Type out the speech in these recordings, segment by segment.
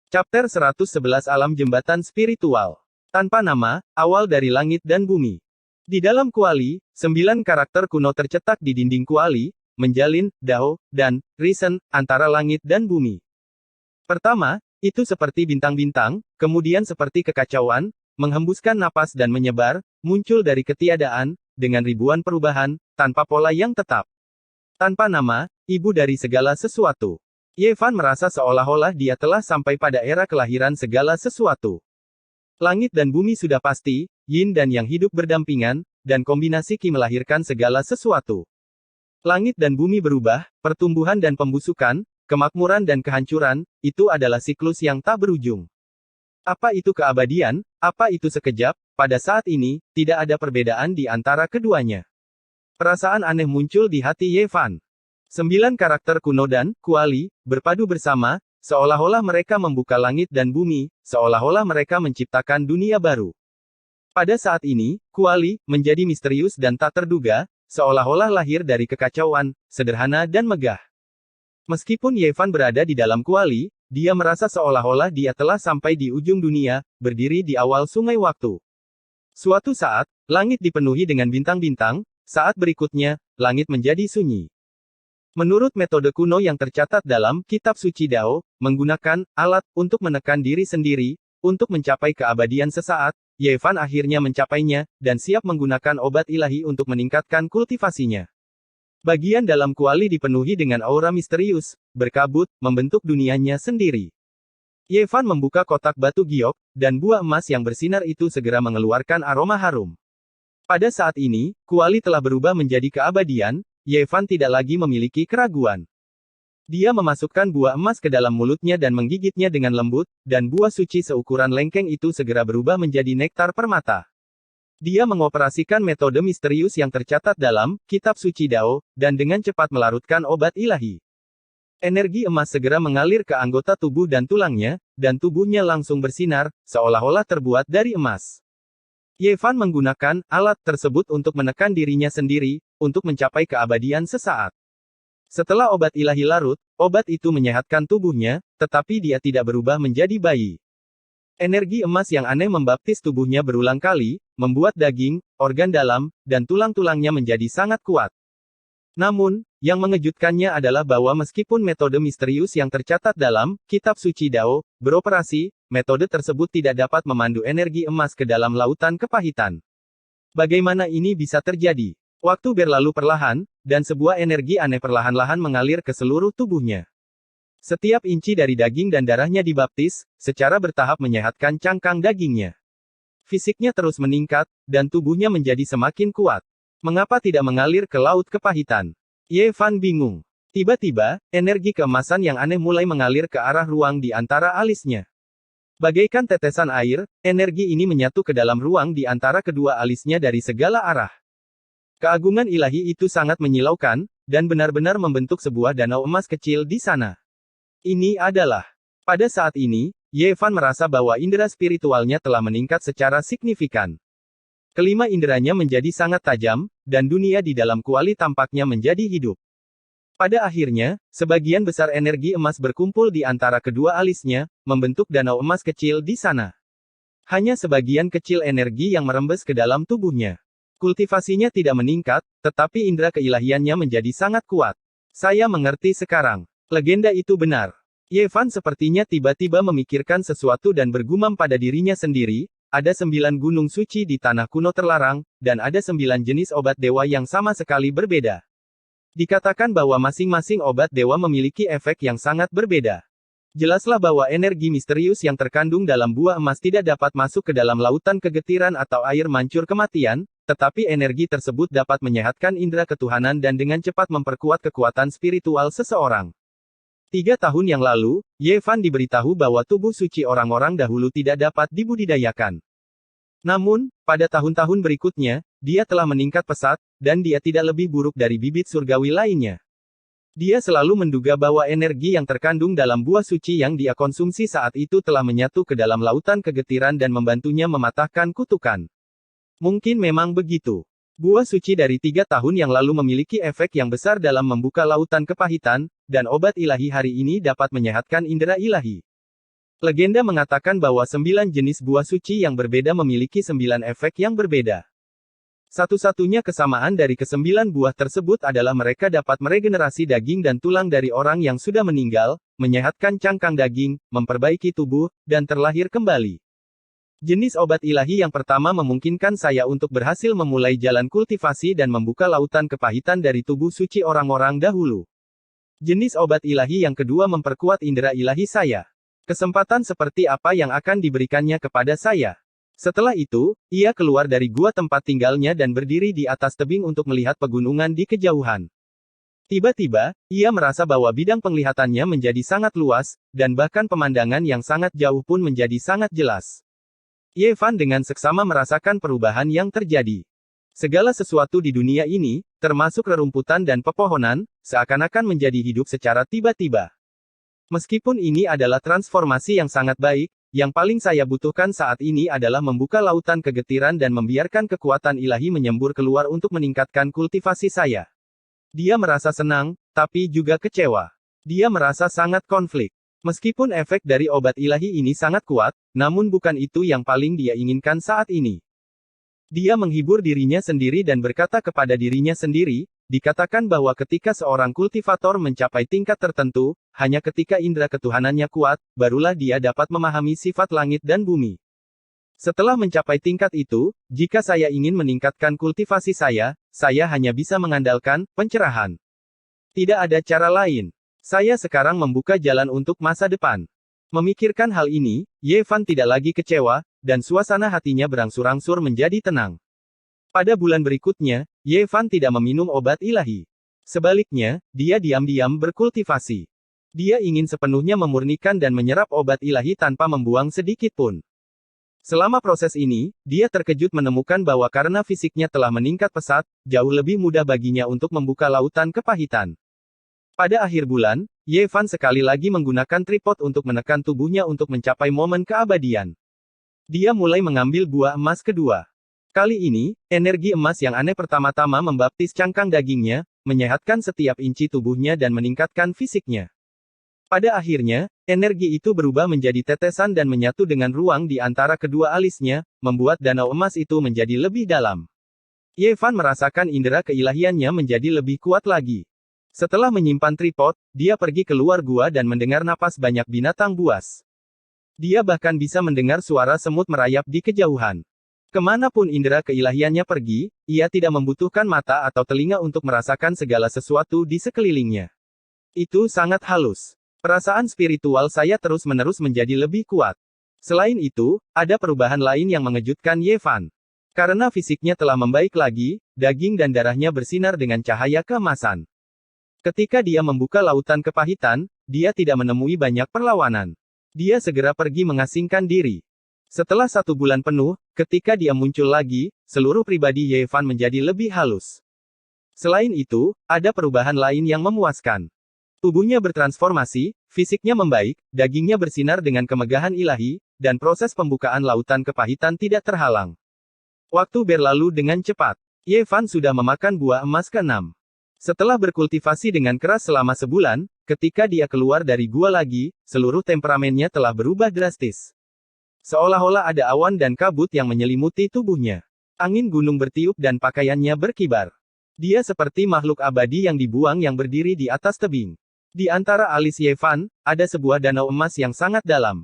Chapter 111 Alam Jembatan Spiritual. Tanpa nama, awal dari langit dan bumi. Di dalam kuali, 9 karakter kuno tercetak di dinding kuali, menjalin, Dao, dan Reason, antara langit dan bumi. Pertama, itu seperti bintang-bintang, kemudian seperti kekacauan, menghembuskan napas dan menyebar, muncul dari ketiadaan, dengan ribuan perubahan, tanpa pola yang tetap. Tanpa nama, ibu dari segala sesuatu. Ye Fan merasa seolah-olah dia telah sampai pada era kelahiran segala sesuatu. Langit dan bumi sudah pasti, yin dan yang hidup berdampingan, dan kombinasi Qi melahirkan segala sesuatu. Langit dan bumi berubah, pertumbuhan dan pembusukan, kemakmuran dan kehancuran, itu adalah siklus yang tak berujung. Apa itu keabadian, apa itu sekejap, pada saat ini, tidak ada perbedaan di antara keduanya. Perasaan aneh muncul di hati Ye Fan. 9 karakter kuno dan kuali berpadu bersama, seolah-olah mereka membuka langit dan bumi, seolah-olah mereka menciptakan dunia baru. Pada saat ini, kuali menjadi misterius dan tak terduga, seolah-olah lahir dari kekacauan, sederhana dan megah. Meskipun Ye Fan berada di dalam kuali, dia merasa seolah-olah dia telah sampai di ujung dunia, berdiri di awal sungai waktu. Suatu saat, langit dipenuhi dengan bintang-bintang, saat berikutnya, langit menjadi sunyi. Menurut metode kuno yang tercatat dalam Kitab Suci Dao, menggunakan alat untuk menekan diri sendiri, untuk mencapai keabadian sesaat, Ye Fan akhirnya mencapainya, dan siap menggunakan obat ilahi untuk meningkatkan kultivasinya. Bagian dalam kuali dipenuhi dengan aura misterius, berkabut, membentuk dunianya sendiri. Ye Fan membuka kotak batu giok, dan buah emas yang bersinar itu segera mengeluarkan aroma harum. Pada saat ini, kuali telah berubah menjadi keabadian, Ye Fan tidak lagi memiliki keraguan. Dia memasukkan buah emas ke dalam mulutnya dan menggigitnya dengan lembut, dan buah suci seukuran lengkeng itu segera berubah menjadi nektar permata. Dia mengoperasikan metode misterius yang tercatat dalam Kitab Suci Dao, dan dengan cepat melarutkan obat ilahi. Energi emas segera mengalir ke anggota tubuh dan tulangnya, dan tubuhnya langsung bersinar, seolah-olah terbuat dari emas. Ye Fan menggunakan alat tersebut untuk menekan dirinya sendiri, untuk mencapai keabadian sesaat. Setelah obat ilahi larut, obat itu menyehatkan tubuhnya, tetapi dia tidak berubah menjadi bayi. Energi emas yang aneh membaptis tubuhnya berulang kali, membuat daging, organ dalam, dan tulang-tulangnya menjadi sangat kuat. Namun, yang mengejutkannya adalah bahwa meskipun metode misterius yang tercatat dalam Kitab Suci Dao beroperasi, metode tersebut tidak dapat memandu energi emas ke dalam lautan kepahitan. Bagaimana ini bisa terjadi? Waktu berlalu perlahan, dan sebuah energi aneh perlahan-lahan mengalir ke seluruh tubuhnya. Setiap inci dari daging dan darahnya dibaptis, secara bertahap menyehatkan cangkang dagingnya. Fisiknya terus meningkat, dan tubuhnya menjadi semakin kuat. Mengapa tidak mengalir ke laut kepahitan? Ye Fan bingung. Tiba-tiba, energi keemasan yang aneh mulai mengalir ke arah ruang di antara alisnya. Bagaikan tetesan air, energi ini menyatu ke dalam ruang di antara kedua alisnya dari segala arah. Keagungan ilahi itu sangat menyilaukan, dan benar-benar membentuk sebuah danau emas kecil di sana. Ini adalah. Pada saat ini, Ye Fan merasa bahwa indera spiritualnya telah meningkat secara signifikan. Kelima inderanya menjadi sangat tajam, dan dunia di dalam kuali tampaknya menjadi hidup. Pada akhirnya, sebagian besar energi emas berkumpul di antara kedua alisnya, membentuk danau emas kecil di sana. Hanya sebagian kecil energi yang merembes ke dalam tubuhnya. Kultivasinya tidak meningkat, tetapi indera keilahiannya menjadi sangat kuat. Saya mengerti sekarang. Legenda itu benar. Ye Fan sepertinya tiba-tiba memikirkan sesuatu dan bergumam pada dirinya sendiri, ada 9 gunung suci di tanah kuno terlarang, dan ada 9 jenis obat dewa yang sama sekali berbeda. Dikatakan bahwa masing-masing obat dewa memiliki efek yang sangat berbeda. Jelaslah bahwa energi misterius yang terkandung dalam buah emas tidak dapat masuk ke dalam lautan kegetiran atau air mancur kematian, tetapi energi tersebut dapat menyehatkan indera ketuhanan dan dengan cepat memperkuat kekuatan spiritual seseorang. 3 tahun yang lalu, Ye Fan diberitahu bahwa tubuh suci orang-orang dahulu tidak dapat dibudidayakan. Namun, pada tahun-tahun berikutnya, dia telah meningkat pesat, dan dia tidak lebih buruk dari bibit surgawi lainnya. Dia selalu menduga bahwa energi yang terkandung dalam buah suci yang dia konsumsi saat itu telah menyatu ke dalam lautan kegetiran dan membantunya mematahkan kutukan. Mungkin memang begitu. Buah suci dari 3 tahun yang lalu memiliki efek yang besar dalam membuka lautan kepahitan, dan obat ilahi hari ini dapat menyehatkan indera ilahi. Legenda mengatakan bahwa 9 jenis buah suci yang berbeda memiliki 9 efek yang berbeda. Satu-satunya kesamaan dari ke-9 buah tersebut adalah mereka dapat meregenerasi daging dan tulang dari orang yang sudah meninggal, menyehatkan cangkang daging, memperbaiki tubuh, dan terlahir kembali. Jenis obat ilahi yang pertama memungkinkan saya untuk berhasil memulai jalan kultivasi dan membuka lautan kepahitan dari tubuh suci orang-orang dahulu. Jenis obat ilahi yang kedua memperkuat indera ilahi saya. Kesempatan seperti apa yang akan diberikannya kepada saya? Setelah itu, ia keluar dari gua tempat tinggalnya dan berdiri di atas tebing untuk melihat pegunungan di kejauhan. Tiba-tiba, ia merasa bahwa bidang penglihatannya menjadi sangat luas, dan bahkan pemandangan yang sangat jauh pun menjadi sangat jelas. Ye Fan dengan seksama merasakan perubahan yang terjadi. Segala sesuatu di dunia ini, termasuk rerumputan dan pepohonan, seakan-akan menjadi hidup secara tiba-tiba. Meskipun ini adalah transformasi yang sangat baik, yang paling saya butuhkan saat ini adalah membuka lautan kegetiran dan membiarkan kekuatan ilahi menyembur keluar untuk meningkatkan kultivasi saya. Dia merasa senang, tapi juga kecewa. Dia merasa sangat konflik. Meskipun efek dari obat ilahi ini sangat kuat, namun bukan itu yang paling dia inginkan saat ini. Dia menghibur dirinya sendiri dan berkata kepada dirinya sendiri, dikatakan bahwa ketika seorang kultivator mencapai tingkat tertentu, hanya ketika indera ketuhanannya kuat, barulah dia dapat memahami sifat langit dan bumi. Setelah mencapai tingkat itu, jika saya ingin meningkatkan kultivasi saya hanya bisa mengandalkan pencerahan. Tidak ada cara lain. Saya sekarang membuka jalan untuk masa depan. Memikirkan hal ini, Ye Fan tidak lagi kecewa, dan suasana hatinya berangsur-angsur menjadi tenang. Pada bulan berikutnya, Ye Fan tidak meminum obat ilahi. Sebaliknya, dia diam-diam berkultivasi. Dia ingin sepenuhnya memurnikan dan menyerap obat ilahi tanpa membuang sedikit pun. Selama proses ini, dia terkejut menemukan bahwa karena fisiknya telah meningkat pesat, jauh lebih mudah baginya untuk membuka lautan kepahitan. Pada akhir bulan, Ye Fan sekali lagi menggunakan tripod untuk menekan tubuhnya untuk mencapai momen keabadian. Dia mulai mengambil buah emas kedua. Kali ini, energi emas yang aneh pertama-tama membaptis cangkang dagingnya, menyehatkan setiap inci tubuhnya dan meningkatkan fisiknya. Pada akhirnya, energi itu berubah menjadi tetesan dan menyatu dengan ruang di antara kedua alisnya, membuat danau emas itu menjadi lebih dalam. Ye Fan merasakan indera keilahiannya menjadi lebih kuat lagi. Setelah menyimpan tripod, dia pergi keluar gua dan mendengar napas banyak binatang buas. Dia bahkan bisa mendengar suara semut merayap di kejauhan. Kemanapun indera keilahiannya pergi, ia tidak membutuhkan mata atau telinga untuk merasakan segala sesuatu di sekelilingnya. Itu sangat halus. Perasaan spiritual saya terus-menerus menjadi lebih kuat. Selain itu, ada perubahan lain yang mengejutkan Ye Fan. Karena fisiknya telah membaik lagi, daging dan darahnya bersinar dengan cahaya keemasan. Ketika dia membuka lautan kepahitan, dia tidak menemui banyak perlawanan. Dia segera pergi mengasingkan diri. Setelah 1 bulan penuh, ketika dia muncul lagi, seluruh pribadi Ye Fan menjadi lebih halus. Selain itu, ada perubahan lain yang memuaskan. Tubuhnya bertransformasi, fisiknya membaik, dagingnya bersinar dengan kemegahan ilahi, dan proses pembukaan lautan kepahitan tidak terhalang. Waktu berlalu dengan cepat. Ye Fan sudah memakan buah emas ke-6. Setelah berkultivasi dengan keras selama sebulan, ketika dia keluar dari gua lagi, seluruh temperamennya telah berubah drastis. Seolah-olah ada awan dan kabut yang menyelimuti tubuhnya. Angin gunung bertiup dan pakaiannya berkibar. Dia seperti makhluk abadi yang dibuang yang berdiri di atas tebing. Di antara alis Ye Fan, ada sebuah danau emas yang sangat dalam.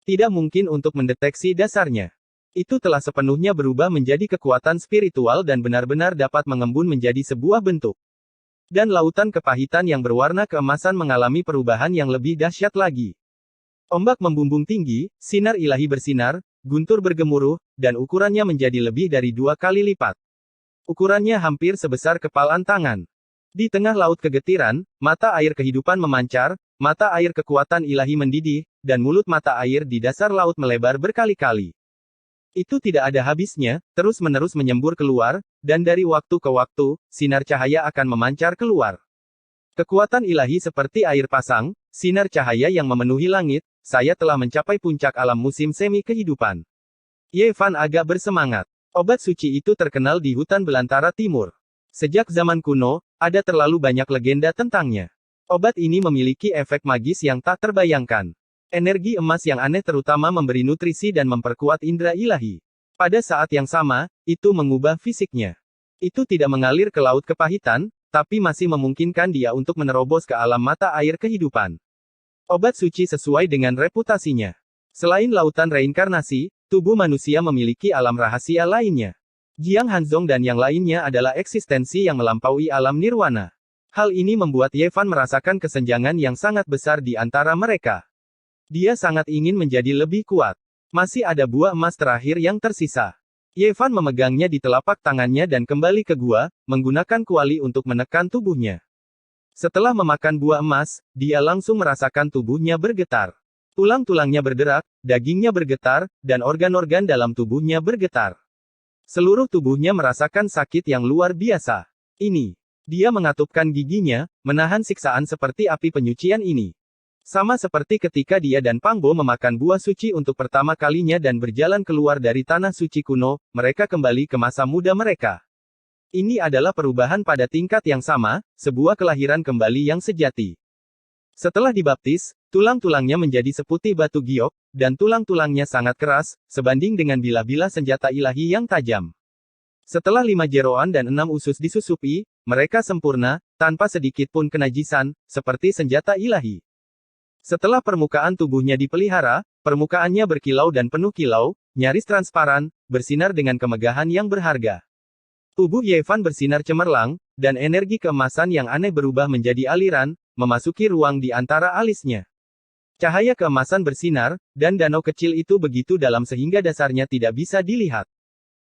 Tidak mungkin untuk mendeteksi dasarnya. Itu telah sepenuhnya berubah menjadi kekuatan spiritual dan benar-benar dapat mengembun menjadi sebuah bentuk. Dan lautan kepahitan yang berwarna keemasan mengalami perubahan yang lebih dahsyat lagi. Ombak membumbung tinggi, sinar ilahi bersinar, guntur bergemuruh, dan ukurannya menjadi lebih dari 2 kali lipat. Ukurannya hampir sebesar kepalan tangan. Di tengah laut kegetiran, mata air kehidupan memancar, mata air kekuatan ilahi mendidih, dan mulut mata air di dasar laut melebar berkali-kali. Itu tidak ada habisnya, terus-menerus menyembur keluar, dan dari waktu ke waktu, sinar cahaya akan memancar keluar. Kekuatan ilahi seperti air pasang, sinar cahaya yang memenuhi langit, saya telah mencapai puncak alam musim semi kehidupan. Ye Fan agak bersemangat. Obat suci itu terkenal di hutan belantara timur. Sejak zaman kuno, ada terlalu banyak legenda tentangnya. Obat ini memiliki efek magis yang tak terbayangkan. Energi emas yang aneh terutama memberi nutrisi dan memperkuat indera ilahi. Pada saat yang sama, itu mengubah fisiknya. Itu tidak mengalir ke laut kepahitan, tapi masih memungkinkan dia untuk menerobos ke alam mata air kehidupan. Obat suci sesuai dengan reputasinya. Selain lautan reinkarnasi, tubuh manusia memiliki alam rahasia lainnya. Jiang Hanzong dan yang lainnya adalah eksistensi yang melampaui alam nirwana. Hal ini membuat Ye Fan merasakan kesenjangan yang sangat besar di antara mereka. Dia sangat ingin menjadi lebih kuat. Masih ada buah emas terakhir yang tersisa. Ye Fan memegangnya di telapak tangannya dan kembali ke gua, menggunakan kuali untuk menekan tubuhnya. Setelah memakan buah emas, dia langsung merasakan tubuhnya bergetar. Tulang-tulangnya berderak, dagingnya bergetar, dan organ-organ dalam tubuhnya bergetar. Seluruh tubuhnya merasakan sakit yang luar biasa. Dia mengatupkan giginya, menahan siksaan seperti api penyucian ini. Sama seperti ketika dia dan Pang Bo memakan buah suci untuk pertama kalinya dan berjalan keluar dari tanah suci kuno, mereka kembali ke masa muda mereka. Ini adalah perubahan pada tingkat yang sama, sebuah kelahiran kembali yang sejati. Setelah dibaptis, tulang-tulangnya menjadi seputih batu giok, dan tulang-tulangnya sangat keras, sebanding dengan bilah-bilah senjata ilahi yang tajam. Setelah 5 jeroan dan 6 usus disusupi, mereka sempurna, tanpa sedikit pun kenajisan, seperti senjata ilahi. Setelah permukaan tubuhnya dipelihara, permukaannya berkilau dan penuh kilau, nyaris transparan, bersinar dengan kemegahan yang berharga. Tubuh Ye Fan bersinar cemerlang, dan energi keemasan yang aneh berubah menjadi aliran, memasuki ruang di antara alisnya. Cahaya keemasan bersinar, dan danau kecil itu begitu dalam sehingga dasarnya tidak bisa dilihat.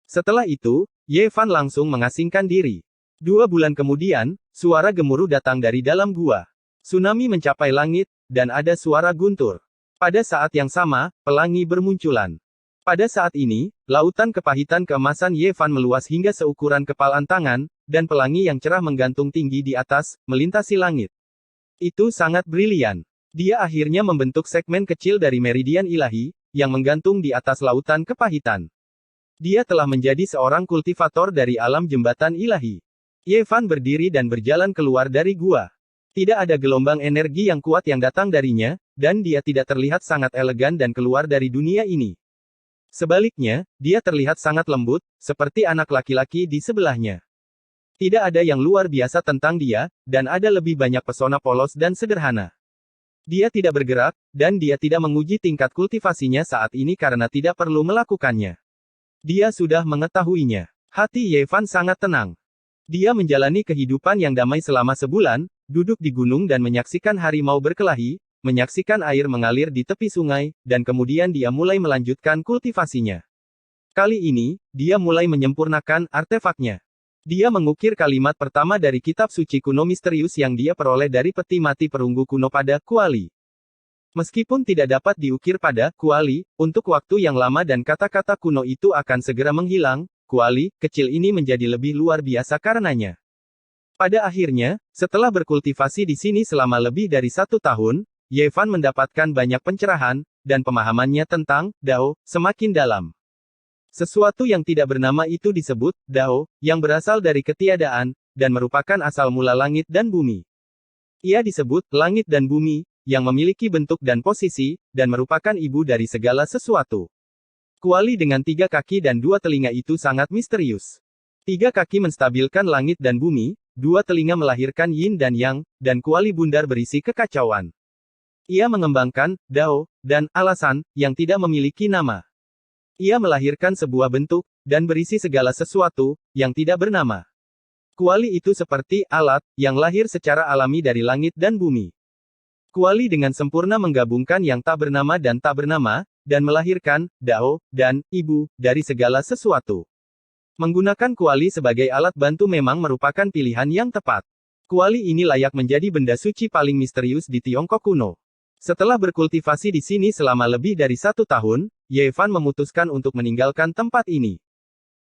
Setelah itu, Ye Fan langsung mengasingkan diri. 2 bulan kemudian, suara gemuruh datang dari dalam gua. Tsunami mencapai langit, dan ada suara guntur. Pada saat yang sama, pelangi bermunculan. Pada saat ini, lautan kepahitan keemasan Ye Fan meluas hingga seukuran kepalan tangan, dan pelangi yang cerah menggantung tinggi di atas, melintasi langit. Itu sangat brilian. Dia akhirnya membentuk segmen kecil dari meridian ilahi, yang menggantung di atas lautan kepahitan. Dia telah menjadi seorang kultivator dari alam jembatan ilahi. Ye Fan berdiri dan berjalan keluar dari gua. Tidak ada gelombang energi yang kuat yang datang darinya, dan dia tidak terlihat sangat elegan dan keluar dari dunia ini. Sebaliknya, dia terlihat sangat lembut, seperti anak laki-laki di sebelahnya. Tidak ada yang luar biasa tentang dia, dan ada lebih banyak pesona polos dan sederhana. Dia tidak bergerak, dan dia tidak menguji tingkat kultivasinya saat ini karena tidak perlu melakukannya. Dia sudah mengetahuinya. Hati Ye Fan sangat tenang. Dia menjalani kehidupan yang damai selama sebulan, duduk di gunung dan menyaksikan harimau berkelahi, menyaksikan air mengalir di tepi sungai, dan kemudian dia mulai melanjutkan kultivasinya. Kali ini, dia mulai menyempurnakan artefaknya. Dia mengukir kalimat pertama dari kitab suci kuno misterius yang dia peroleh dari peti mati perunggu kuno pada Kuali. Meskipun tidak dapat diukir pada Kuali, untuk waktu yang lama dan kata-kata kuno itu akan segera menghilang, Kuali kecil ini menjadi lebih luar biasa karenanya. Pada akhirnya, setelah berkultivasi di sini selama lebih dari 1 tahun, Ye Fan mendapatkan banyak pencerahan, dan pemahamannya tentang Dao semakin dalam. Sesuatu yang tidak bernama itu disebut Dao, yang berasal dari ketiadaan, dan merupakan asal mula langit dan bumi. Ia disebut langit dan bumi, yang memiliki bentuk dan posisi, dan merupakan ibu dari segala sesuatu. Kuali dengan 3 kaki dan 2 telinga itu sangat misterius. 3 kaki menstabilkan langit dan bumi, 2 telinga melahirkan yin dan yang, dan kuali bundar berisi kekacauan. Ia mengembangkan Dao dan alasan yang tidak memiliki nama. Ia melahirkan sebuah bentuk dan berisi segala sesuatu yang tidak bernama. Kuali itu seperti alat yang lahir secara alami dari langit dan bumi. Kuali dengan sempurna menggabungkan yang tak bernama dan tak bernama, dan melahirkan Dao dan ibu dari segala sesuatu. Menggunakan kuali sebagai alat bantu memang merupakan pilihan yang tepat. Kuali ini layak menjadi benda suci paling misterius di Tiongkok kuno. Setelah berkultivasi di sini selama lebih dari 1 tahun, Ye Fan memutuskan untuk meninggalkan tempat ini.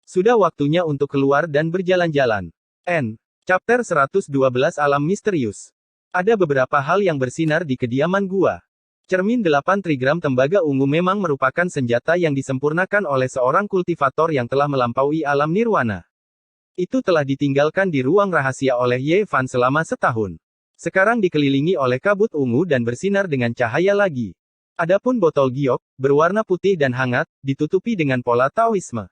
Sudah waktunya untuk keluar dan berjalan-jalan. Chapter 112 Alam Misterius. Ada beberapa hal yang bersinar di kediaman gua. Cermin 8 trigram tembaga ungu memang merupakan senjata yang disempurnakan oleh seorang kultivator yang telah melampaui alam nirwana. Itu telah ditinggalkan di ruang rahasia oleh Ye Fan selama setahun. Sekarang dikelilingi oleh kabut ungu dan bersinar dengan cahaya lagi. Adapun botol giok, berwarna putih dan hangat, ditutupi dengan pola Taoisme.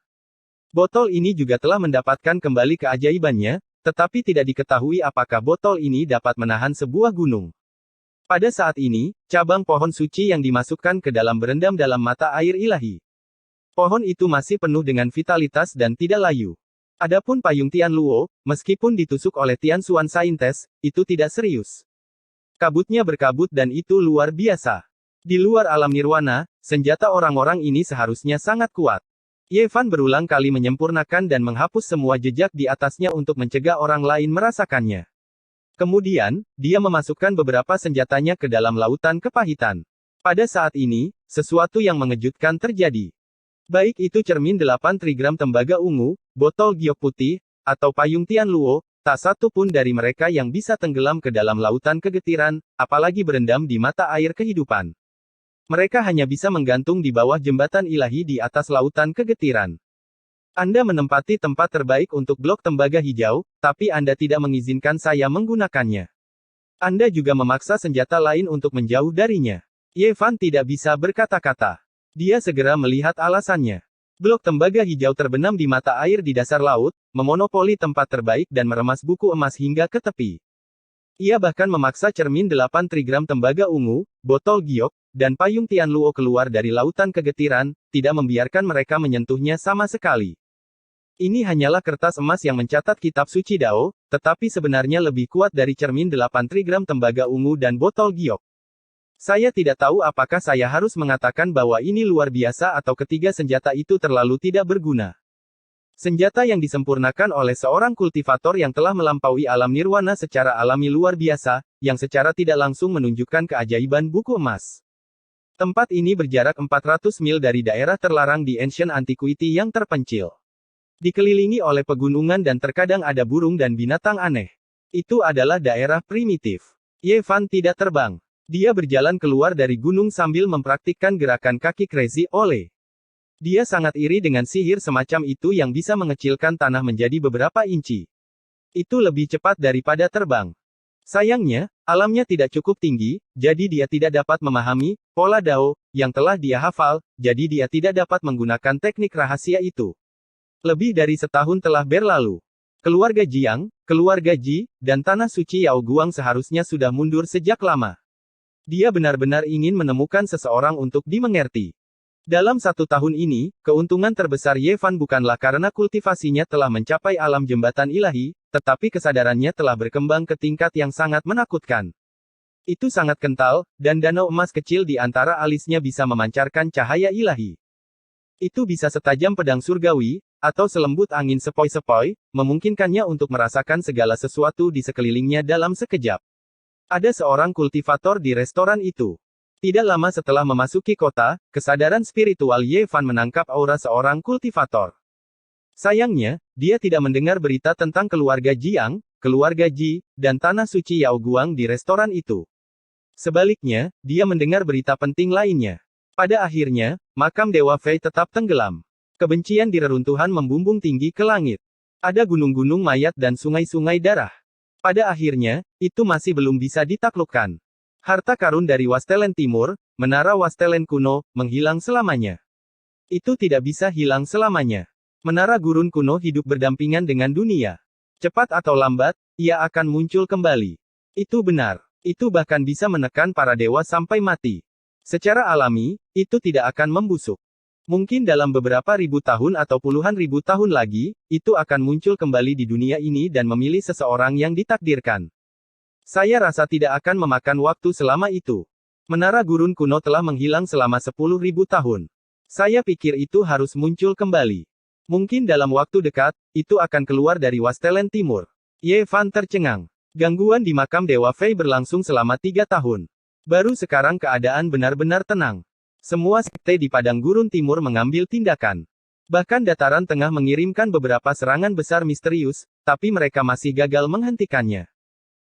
Botol ini juga telah mendapatkan kembali keajaibannya, tetapi tidak diketahui apakah botol ini dapat menahan sebuah gunung. Pada saat ini, cabang pohon suci yang dimasukkan ke dalam berendam dalam mata air ilahi. Pohon itu masih penuh dengan vitalitas dan tidak layu. Adapun payung Tian Luo, meskipun ditusuk oleh Tian Xuan Saintes, itu tidak serius. Kabutnya berkabut dan itu luar biasa. Di luar alam nirwana, senjata orang-orang ini seharusnya sangat kuat. Ye Fan berulang kali menyempurnakan dan menghapus semua jejak di atasnya untuk mencegah orang lain merasakannya. Kemudian, dia memasukkan beberapa senjatanya ke dalam lautan kepahitan. Pada saat ini, sesuatu yang mengejutkan terjadi. Baik itu cermin 8 trigram tembaga ungu, botol giok putih, atau payung Tian Luo, tak satu pun dari mereka yang bisa tenggelam ke dalam lautan kegetiran, apalagi berendam di mata air kehidupan. Mereka hanya bisa menggantung di bawah jembatan ilahi di atas lautan kegetiran. Anda menempati tempat terbaik untuk blok tembaga hijau, tapi Anda tidak mengizinkan saya menggunakannya. Anda juga memaksa senjata lain untuk menjauh darinya. Ye Fan tidak bisa berkata-kata. Dia segera melihat alasannya. Blok tembaga hijau terbenam di mata air di dasar laut, memonopoli tempat terbaik dan meremas buku emas hingga ke tepi. Ia bahkan memaksa cermin 8 trigram tembaga ungu, botol giok, dan payung Tian Luo keluar dari lautan kegetiran, tidak membiarkan mereka menyentuhnya sama sekali. Ini hanyalah kertas emas yang mencatat kitab suci Dao, tetapi sebenarnya lebih kuat dari cermin 8 trigram tembaga ungu dan botol giok. Saya tidak tahu apakah saya harus mengatakan bahwa ini luar biasa atau ketiga senjata itu terlalu tidak berguna. Senjata yang disempurnakan oleh seorang kultivator yang telah melampaui alam nirwana secara alami luar biasa, yang secara tidak langsung menunjukkan keajaiban buku emas. Tempat ini berjarak 400 mil dari daerah terlarang di Ancient Antiquity yang terpencil. Dikelilingi oleh pegunungan dan terkadang ada burung dan binatang aneh. Itu adalah daerah primitif. Ye Fan tidak terbang. Dia berjalan keluar dari gunung sambil mempraktikkan gerakan kaki Crazy Ole. Dia sangat iri dengan sihir semacam itu yang bisa mengecilkan tanah menjadi beberapa inci. Itu lebih cepat daripada terbang. Sayangnya, alamnya tidak cukup tinggi, jadi dia tidak dapat memahami pola Dao yang telah dia hafal, jadi dia tidak dapat menggunakan teknik rahasia itu. Lebih dari setahun telah berlalu. Keluarga Jiang, keluarga Ji, dan tanah suci Yao Guang seharusnya sudah mundur sejak lama. Dia benar-benar ingin menemukan seseorang untuk dimengerti. Dalam 1 tahun ini, keuntungan terbesar Ye Fan bukanlah karena kultivasinya telah mencapai alam jembatan ilahi, tetapi kesadarannya telah berkembang ke tingkat yang sangat menakutkan. Itu sangat kental, dan danau emas kecil di antara alisnya bisa memancarkan cahaya ilahi. Itu bisa setajam pedang surgawi, atau selembut angin sepoi-sepoi, memungkinkannya untuk merasakan segala sesuatu di sekelilingnya dalam sekejap. Ada seorang kultivator di restoran itu. Tidak lama setelah memasuki kota, kesadaran spiritual Ye Fan menangkap aura seorang kultivator. Sayangnya, dia tidak mendengar berita tentang keluarga Jiang, keluarga Ji, dan tanah suci Yao Guang di restoran itu. Sebaliknya, dia mendengar berita penting lainnya. Pada akhirnya, makam Dewa Fei tetap tenggelam. Kebencian di reruntuhan membumbung tinggi ke langit. Ada gunung-gunung mayat dan sungai-sungai darah. Pada akhirnya, itu masih belum bisa ditaklukkan. Harta karun dari Wastelen Timur, menara Wastelen kuno, menghilang selamanya. Itu tidak bisa hilang selamanya. Menara gurun kuno hidup berdampingan dengan dunia. Cepat atau lambat, ia akan muncul kembali. Itu benar. Itu bahkan bisa menekan para dewa sampai mati. Secara alami, itu tidak akan membusuk. Mungkin dalam beberapa ribu tahun atau puluhan ribu tahun lagi, itu akan muncul kembali di dunia ini dan memilih seseorang yang ditakdirkan. Saya rasa tidak akan memakan waktu selama itu. Menara gurun kuno telah menghilang selama 10.000 tahun. Saya pikir itu harus muncul kembali. Mungkin dalam waktu dekat, itu akan keluar dari Wastelen Timur. Ye Fan tercengang. Gangguan di makam Dewa Fei berlangsung selama 3 tahun. Baru sekarang keadaan benar-benar tenang. Semua sekte di padang gurun timur mengambil tindakan. Bahkan dataran tengah mengirimkan beberapa serangan besar misterius, tapi mereka masih gagal menghentikannya.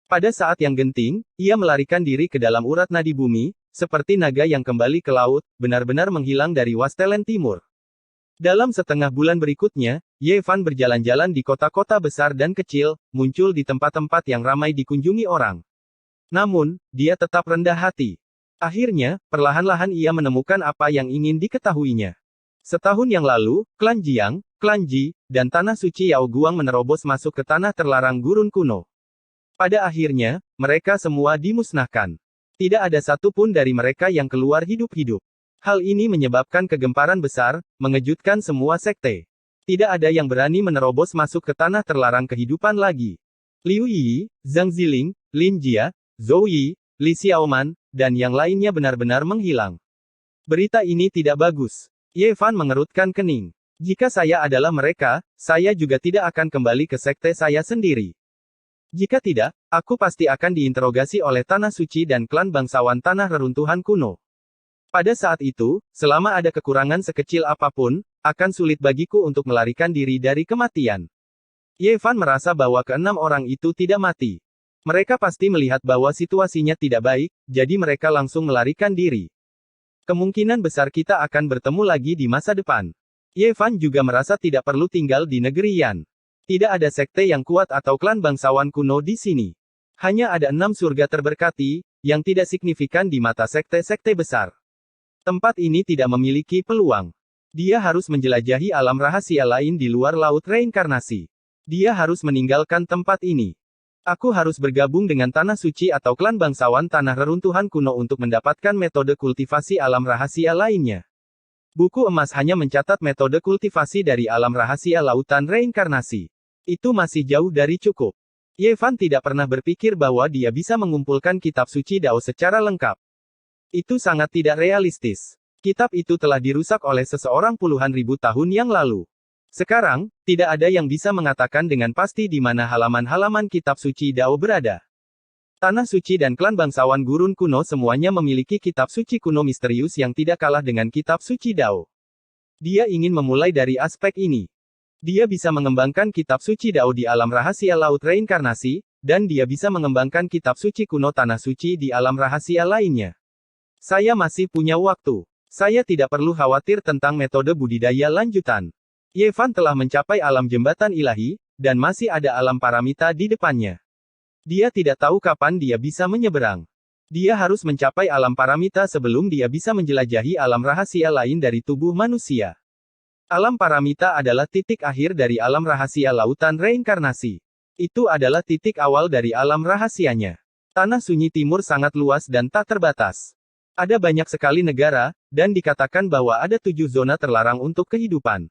Pada saat yang genting, ia melarikan diri ke dalam urat nadi bumi, seperti naga yang kembali ke laut, benar-benar menghilang dari Wastelen Timur. Dalam setengah bulan berikutnya, Ye Fan berjalan-jalan di kota-kota besar dan kecil, muncul di tempat-tempat yang ramai dikunjungi orang. Namun, dia tetap rendah hati. Akhirnya, perlahan-lahan ia menemukan apa yang ingin diketahuinya. Setahun yang lalu, klan Jiang, klan Ji, dan tanah suci Yao Guang menerobos masuk ke tanah terlarang gurun kuno. Pada akhirnya, mereka semua dimusnahkan. Tidak ada satupun dari mereka yang keluar hidup-hidup. Hal ini menyebabkan kegemparan besar, mengejutkan semua sekte. Tidak ada yang berani menerobos masuk ke tanah terlarang kehidupan lagi. Liu Yi, Zhang Ziling, Lin Jia, Zhou Yi, Li Xiaoman, dan yang lainnya benar-benar menghilang. Berita ini tidak bagus. Ye Fan mengerutkan kening. Jika saya adalah mereka, saya juga tidak akan kembali ke sekte saya sendiri. Jika tidak, aku pasti akan diinterogasi oleh Tanah Suci dan klan bangsawan Tanah Reruntuhan Kuno. Pada saat itu, selama ada kekurangan sekecil apapun, akan sulit bagiku untuk melarikan diri dari kematian. Ye Fan merasa bahwa keenam orang itu tidak mati. Mereka pasti melihat bahwa situasinya tidak baik, jadi mereka langsung melarikan diri. Kemungkinan besar kita akan bertemu lagi di masa depan. Ye Fan juga merasa tidak perlu tinggal di negeri Yan. Tidak ada sekte yang kuat atau klan bangsawan kuno di sini. Hanya ada 6 surga terberkati, yang tidak signifikan di mata sekte-sekte besar. Tempat ini tidak memiliki peluang. Dia harus menjelajahi alam rahasia lain di luar laut reinkarnasi. Dia harus meninggalkan tempat ini. Aku harus bergabung dengan Tanah Suci atau klan bangsawan Tanah Reruntuhan Kuno untuk mendapatkan metode kultivasi alam rahasia lainnya. Buku emas hanya mencatat metode kultivasi dari alam rahasia lautan reinkarnasi. Itu masih jauh dari cukup. Ye Fan tidak pernah berpikir bahwa dia bisa mengumpulkan kitab suci Dao secara lengkap. Itu sangat tidak realistis. Kitab itu telah dirusak oleh seseorang puluhan ribu tahun yang lalu. Sekarang, tidak ada yang bisa mengatakan dengan pasti di mana halaman-halaman kitab suci Dao berada. Tanah Suci dan klan bangsawan gurun kuno semuanya memiliki kitab suci kuno misterius yang tidak kalah dengan kitab suci Dao. Dia ingin memulai dari aspek ini. Dia bisa mengembangkan kitab suci Dao di alam rahasia laut reinkarnasi, dan dia bisa mengembangkan kitab suci kuno Tanah Suci di alam rahasia lainnya. Saya masih punya waktu. Saya tidak perlu khawatir tentang metode budidaya lanjutan. Ye Fan telah mencapai alam jembatan ilahi, dan masih ada alam paramita di depannya. Dia tidak tahu kapan dia bisa menyeberang. Dia harus mencapai alam paramita sebelum dia bisa menjelajahi alam rahasia lain dari tubuh manusia. Alam paramita adalah titik akhir dari alam rahasia lautan reinkarnasi. Itu adalah titik awal dari alam rahasianya. Tanah Sunyi Timur sangat luas dan tak terbatas. Ada banyak sekali negara, dan dikatakan bahwa ada 7 zona terlarang untuk kehidupan.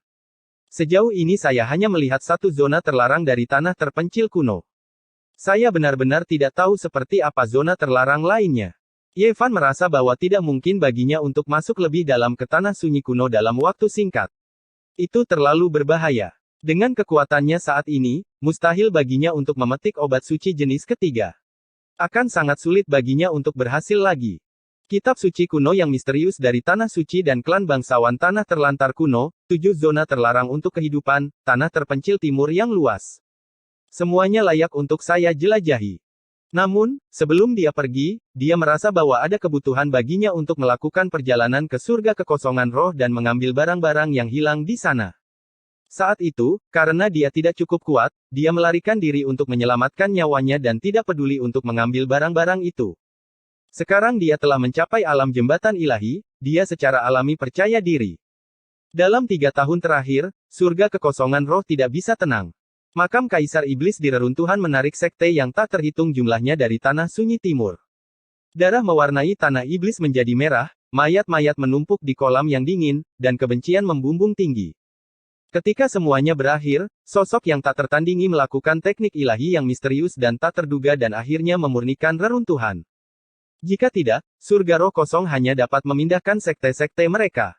Sejauh ini saya hanya melihat 1 zona terlarang dari tanah terpencil kuno. Saya benar-benar tidak tahu seperti apa zona terlarang lainnya. Ye Fan merasa bahwa tidak mungkin baginya untuk masuk lebih dalam ke tanah sunyi kuno dalam waktu singkat. Itu terlalu berbahaya. Dengan kekuatannya saat ini, mustahil baginya untuk memetik obat suci jenis ketiga. Akan sangat sulit baginya untuk berhasil lagi. Kitab suci kuno yang misterius dari Tanah Suci dan klan bangsawan Tanah Terlantar Kuno, 7 zona terlarang untuk kehidupan, tanah terpencil timur yang luas. Semuanya layak untuk saya jelajahi. Namun, sebelum dia pergi, dia merasa bahwa ada kebutuhan baginya untuk melakukan perjalanan ke surga kekosongan roh dan mengambil barang-barang yang hilang di sana. Saat itu, karena dia tidak cukup kuat, dia melarikan diri untuk menyelamatkan nyawanya dan tidak peduli untuk mengambil barang-barang itu. Sekarang dia telah mencapai alam jembatan ilahi, dia secara alami percaya diri. Dalam 3 tahun terakhir, surga kekosongan roh tidak bisa tenang. Makam Kaisar Iblis di reruntuhan menarik sekte yang tak terhitung jumlahnya dari Tanah Sunyi Timur. Darah mewarnai Tanah Iblis menjadi merah, mayat-mayat menumpuk di kolam yang dingin, dan kebencian membumbung tinggi. Ketika semuanya berakhir, sosok yang tak tertandingi melakukan teknik ilahi yang misterius dan tak terduga dan akhirnya memurnikan reruntuhan. Jika tidak, surga roh kosong hanya dapat memindahkan sekte-sekte mereka.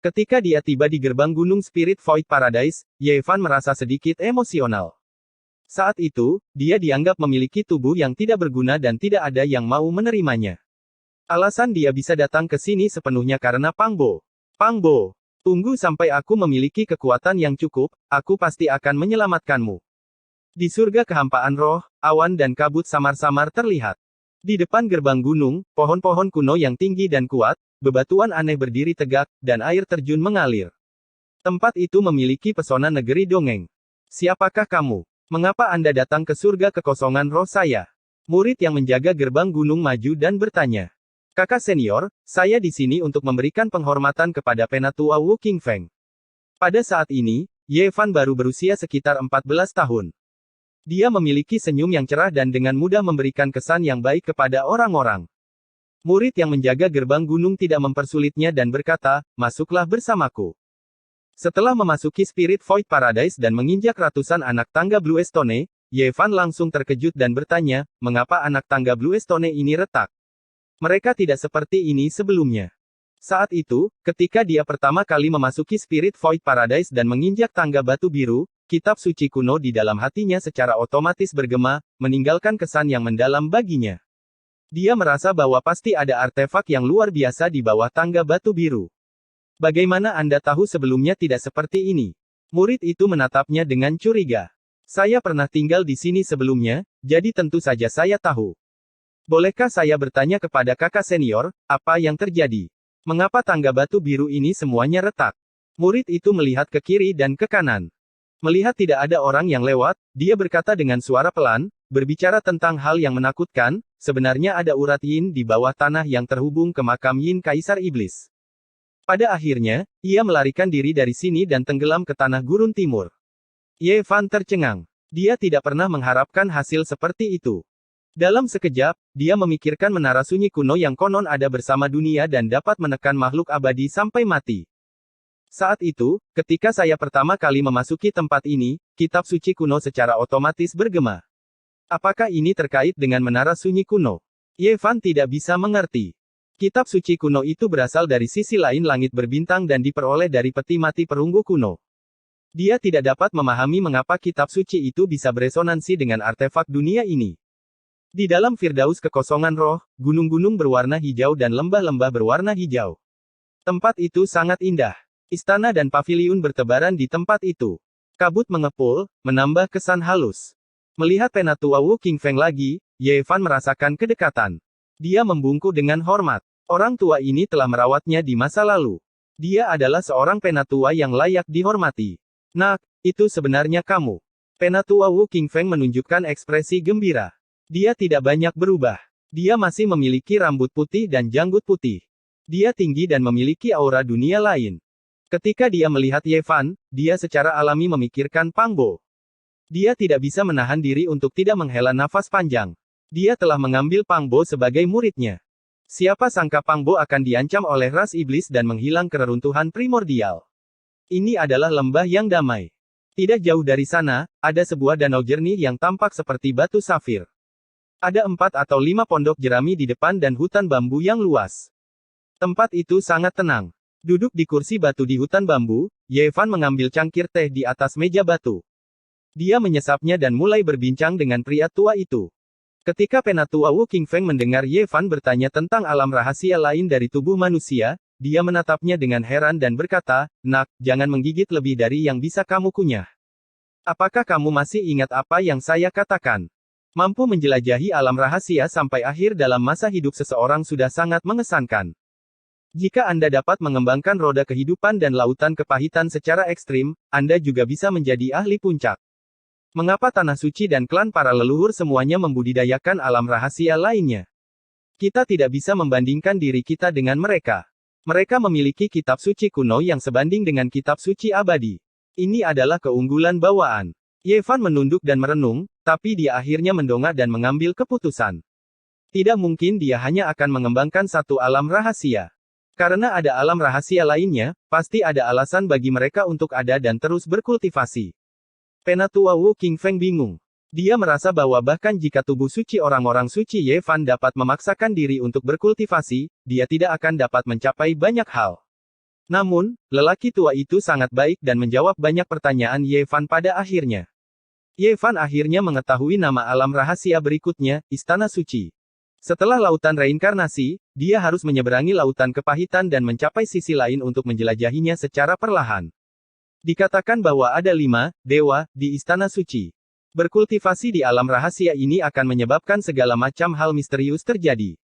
Ketika dia tiba di gerbang Gunung Spirit Void Paradise, Ye Fan merasa sedikit emosional. Saat itu, dia dianggap memiliki tubuh yang tidak berguna dan tidak ada yang mau menerimanya. Alasan dia bisa datang ke sini sepenuhnya karena Pangbo. Pangbo, tunggu sampai aku memiliki kekuatan yang cukup, aku pasti akan menyelamatkanmu. Di surga kehampaan roh, awan dan kabut samar-samar terlihat. Di depan gerbang gunung, pohon-pohon kuno yang tinggi dan kuat, bebatuan aneh berdiri tegak, dan air terjun mengalir. Tempat itu memiliki pesona negeri dongeng. Siapakah kamu? Mengapa Anda datang ke surga kekosongan roh saya? Murid yang menjaga gerbang gunung maju dan bertanya. Kakak senior, saya di sini untuk memberikan penghormatan kepada Penatua Wu Qingfeng. Pada saat ini, Ye Fan baru berusia sekitar 14 tahun. Dia memiliki senyum yang cerah dan dengan mudah memberikan kesan yang baik kepada orang-orang. Murid yang menjaga gerbang gunung tidak mempersulitnya dan berkata, "Masuklah bersamaku." Setelah memasuki Spirit Void Paradise dan menginjak ratusan anak tangga Blue Stone, Ye Fan langsung terkejut dan bertanya, mengapa anak tangga Blue Stone ini retak? Mereka tidak seperti ini sebelumnya. Saat itu, ketika dia pertama kali memasuki Spirit Void Paradise dan menginjak tangga batu biru, kitab suci kuno di dalam hatinya secara otomatis bergema, meninggalkan kesan yang mendalam baginya. Dia merasa bahwa pasti ada artefak yang luar biasa di bawah tangga batu biru. Bagaimana Anda tahu sebelumnya tidak seperti ini? Murid itu menatapnya dengan curiga. Saya pernah tinggal di sini sebelumnya, jadi tentu saja saya tahu. Bolehkah saya bertanya kepada kakak senior, apa yang terjadi? Mengapa tangga batu biru ini semuanya retak? Murid itu melihat ke kiri dan ke kanan. Melihat tidak ada orang yang lewat, dia berkata dengan suara pelan, berbicara tentang hal yang menakutkan, sebenarnya ada urat yin di bawah tanah yang terhubung ke makam yin Kaisar Iblis. Pada akhirnya, ia melarikan diri dari sini dan tenggelam ke tanah gurun timur. Ye Fan tercengang. Dia tidak pernah mengharapkan hasil seperti itu. Dalam sekejap, dia memikirkan menara sunyi kuno yang konon ada bersama dunia dan dapat menekan makhluk abadi sampai mati. Saat itu, ketika saya pertama kali memasuki tempat ini, kitab suci kuno secara otomatis bergema. Apakah ini terkait dengan menara sunyi kuno? Ye Fan tidak bisa mengerti. Kitab suci kuno itu berasal dari sisi lain langit berbintang dan diperoleh dari peti mati perunggu kuno. Dia tidak dapat memahami mengapa kitab suci itu bisa beresonansi dengan artefak dunia ini. Di dalam Firdaus kekosongan roh, gunung-gunung berwarna hijau dan lembah-lembah berwarna hijau. Tempat itu sangat indah. Istana dan paviliun bertebaran di tempat itu. Kabut mengepul, menambah kesan halus. Melihat Penatua Wu Qingfeng lagi, Ye Fan merasakan kedekatan. Dia membungkuk dengan hormat. Orang tua ini telah merawatnya di masa lalu. Dia adalah seorang penatua yang layak dihormati. Nak, itu sebenarnya kamu. Penatua Wu Qingfeng menunjukkan ekspresi gembira. Dia tidak banyak berubah. Dia masih memiliki rambut putih dan janggut putih. Dia tinggi dan memiliki aura dunia lain. Ketika dia melihat Ye Fan, dia secara alami memikirkan Pang Bo. Dia tidak bisa menahan diri untuk tidak menghela nafas panjang. Dia telah mengambil Pang Bo sebagai muridnya. Siapa sangka Pang Bo akan diancam oleh ras iblis dan menghilang ke reruntuhan primordial. Ini adalah lembah yang damai. Tidak jauh dari sana, ada sebuah danau jernih yang tampak seperti batu safir. Ada 4 atau 5 pondok jerami di depan dan hutan bambu yang luas. Tempat itu sangat tenang. Duduk di kursi batu di hutan bambu, Ye Fan mengambil cangkir teh di atas meja batu. Dia menyesapnya dan mulai berbincang dengan pria tua itu. Ketika Penatua Wu Qingfeng mendengar Ye Fan bertanya tentang alam rahasia lain dari tubuh manusia, dia menatapnya dengan heran dan berkata, "Nak, jangan menggigit lebih dari yang bisa kamu kunyah. Apakah kamu masih ingat apa yang saya katakan? Mampu menjelajahi alam rahasia sampai akhir dalam masa hidup seseorang sudah sangat mengesankan. Jika Anda dapat mengembangkan roda kehidupan dan lautan kepahitan secara ekstrim, Anda juga bisa menjadi ahli puncak. Mengapa Tanah Suci dan klan para leluhur semuanya membudidayakan alam rahasia lainnya? Kita tidak bisa membandingkan diri kita dengan mereka. Mereka memiliki kitab suci kuno yang sebanding dengan kitab suci abadi. Ini adalah keunggulan bawaan." Ye Fan menunduk dan merenung, tapi dia akhirnya mendongak dan mengambil keputusan. Tidak mungkin dia hanya akan mengembangkan satu alam rahasia. Karena ada alam rahasia lainnya, pasti ada alasan bagi mereka untuk ada dan terus berkultivasi. Penatua Wu Qingfeng bingung. Dia merasa bahwa bahkan jika tubuh suci orang-orang suci Ye Fan dapat memaksakan diri untuk berkultivasi, dia tidak akan dapat mencapai banyak hal. Namun, lelaki tua itu sangat baik dan menjawab banyak pertanyaan Ye Fan pada akhirnya. Ye Fan akhirnya mengetahui nama alam rahasia berikutnya, Istana Suci. Setelah lautan reinkarnasi, dia harus menyeberangi lautan kepahitan dan mencapai sisi lain untuk menjelajahinya secara perlahan. Dikatakan bahwa ada 5 dewa di Istana Suci. Berkultivasi di alam rahasia ini akan menyebabkan segala macam hal misterius terjadi.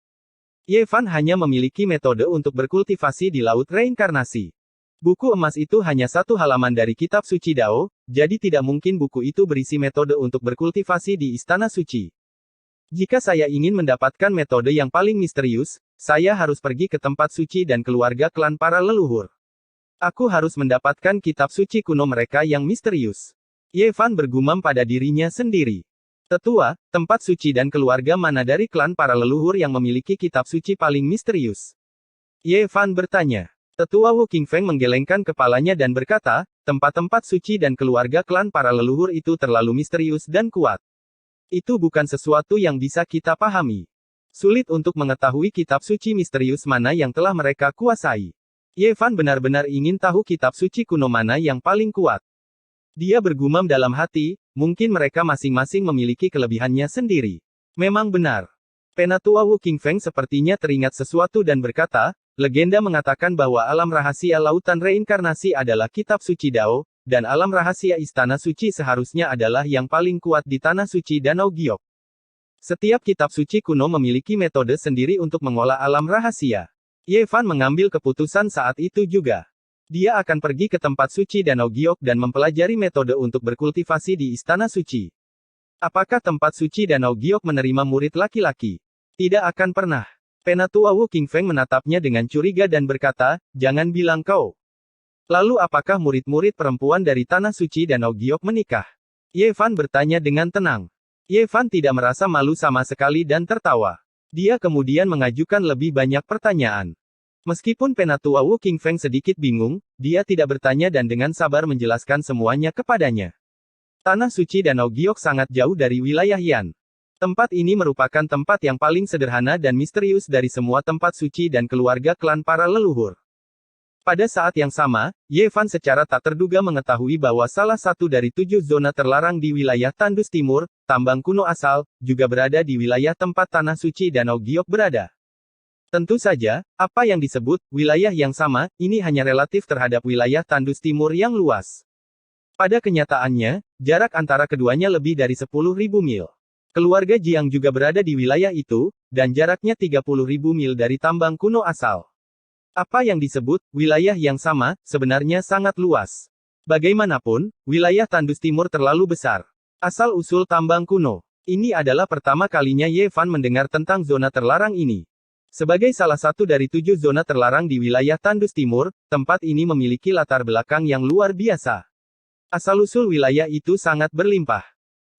Ye Fan hanya memiliki metode untuk berkultivasi di laut reinkarnasi. Buku emas itu hanya 1 halaman dari kitab suci Dao, jadi tidak mungkin buku itu berisi metode untuk berkultivasi di Istana Suci. Jika saya ingin mendapatkan metode yang paling misterius, Saya harus pergi ke tempat suci dan keluarga klan para leluhur. Aku harus mendapatkan kitab suci kuno mereka yang misterius. Ye Fan bergumam pada dirinya sendiri. Tetua, tempat suci dan keluarga mana dari klan para leluhur yang memiliki kitab suci paling misterius? Ye Fan bertanya. Tetua Wu Qingfeng menggelengkan kepalanya dan berkata, tempat-tempat suci dan keluarga klan para leluhur itu terlalu misterius dan kuat. Itu bukan sesuatu yang bisa kita pahami. Sulit untuk mengetahui kitab suci misterius mana yang telah mereka kuasai. Ye Fan benar-benar ingin tahu kitab suci kuno mana yang paling kuat. Dia bergumam dalam hati, mungkin mereka masing-masing memiliki kelebihannya sendiri. Memang benar. Penatua Wu Qingfeng sepertinya teringat sesuatu dan berkata, legenda mengatakan bahwa alam rahasia lautan reinkarnasi adalah kitab suci Dao, dan alam rahasia istana suci seharusnya adalah yang paling kuat di tanah suci Danau Giok. Setiap kitab suci kuno memiliki metode sendiri untuk mengolah alam rahasia. Ye Fan mengambil keputusan saat itu juga. Dia akan pergi ke tempat suci Danau Giok dan mempelajari metode untuk berkultivasi di istana suci. Apakah tempat suci Danau Giok menerima murid laki-laki? Tidak akan pernah. Penatua Wu Qingfeng menatapnya dengan curiga dan berkata, jangan bilang kau. Lalu apakah murid-murid perempuan dari tanah suci Danau Giok menikah? Ye Fan bertanya dengan tenang. Ye Fan tidak merasa malu sama sekali dan tertawa. Dia kemudian mengajukan lebih banyak pertanyaan. Meskipun Penatua Wu Qingfeng sedikit bingung, dia tidak bertanya dan dengan sabar menjelaskan semuanya kepadanya. Tanah suci Danau Giok sangat jauh dari wilayah Yan. Tempat ini merupakan tempat yang paling sederhana dan misterius dari semua tempat suci dan keluarga klan para leluhur. Pada saat yang sama, Ye Fan secara tak terduga mengetahui bahwa salah satu dari 7 zona terlarang di wilayah Tandus Timur, tambang kuno asal, juga berada di wilayah tempat tanah suci Danau Giok berada. Tentu saja, apa yang disebut wilayah yang sama, ini hanya relatif terhadap wilayah Tandus Timur yang luas. Pada kenyataannya, jarak antara keduanya lebih dari 10.000 mil. Keluarga Jiang juga berada di wilayah itu, dan jaraknya 30.000 mil dari tambang kuno asal. Apa yang disebut wilayah yang sama sebenarnya sangat luas. Bagaimanapun, wilayah Tandus Timur terlalu besar. Asal-usul tambang kuno. Ini adalah pertama kalinya Ye Fan mendengar tentang zona terlarang ini. Sebagai salah satu dari 7 zona terlarang di wilayah Tandus Timur, tempat ini memiliki latar belakang yang luar biasa. Asal-usul wilayah itu sangat berlimpah.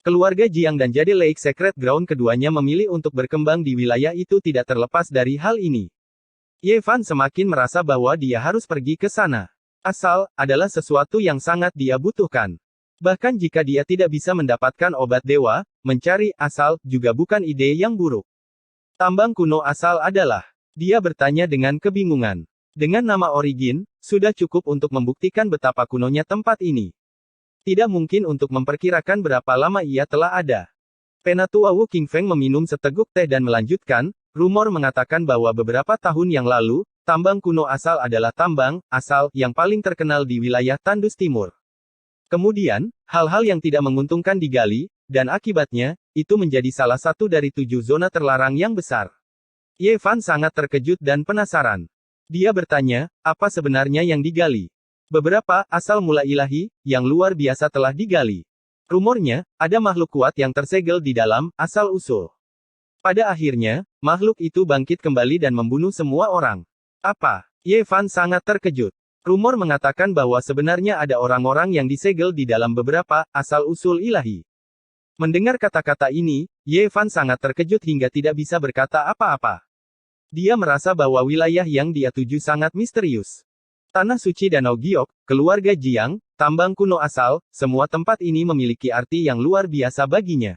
Keluarga Jiang dan Jade Lake Secret Ground keduanya memilih untuk berkembang di wilayah itu tidak terlepas dari hal ini. Ye Fan semakin merasa bahwa dia harus pergi ke sana. Asal, adalah sesuatu yang sangat dia butuhkan. Bahkan jika dia tidak bisa mendapatkan obat dewa, mencari asal, juga bukan ide yang buruk. Tambang kuno asal adalah. Dia bertanya dengan kebingungan. Dengan nama Origin, sudah cukup untuk membuktikan betapa kunonya tempat ini. Tidak mungkin untuk memperkirakan berapa lama ia telah ada. Penatua Wu Qingfeng meminum seteguk teh dan melanjutkan, rumor mengatakan bahwa beberapa tahun yang lalu, tambang kuno asal adalah tambang asal yang paling terkenal di wilayah Tandus Timur. Kemudian, hal-hal yang tidak menguntungkan digali, dan akibatnya, itu menjadi salah satu dari 7 zona terlarang yang besar. Ye Fan sangat terkejut dan penasaran. Dia bertanya, apa sebenarnya yang digali? Beberapa asal mula ilahi yang luar biasa telah digali. Rumornya, ada makhluk kuat yang tersegel di dalam asal-usul. Pada akhirnya, makhluk itu bangkit kembali dan membunuh semua orang. Apa? Ye Fan sangat terkejut. Rumor mengatakan bahwa sebenarnya ada orang-orang yang disegel di dalam beberapa asal-usul ilahi. Mendengar kata-kata ini, Ye Fan sangat terkejut hingga tidak bisa berkata apa-apa. Dia merasa bahwa wilayah yang dia tuju sangat misterius. Tanah suci Danau Giok, keluarga Jiang, tambang kuno asal, semua tempat ini memiliki arti yang luar biasa baginya.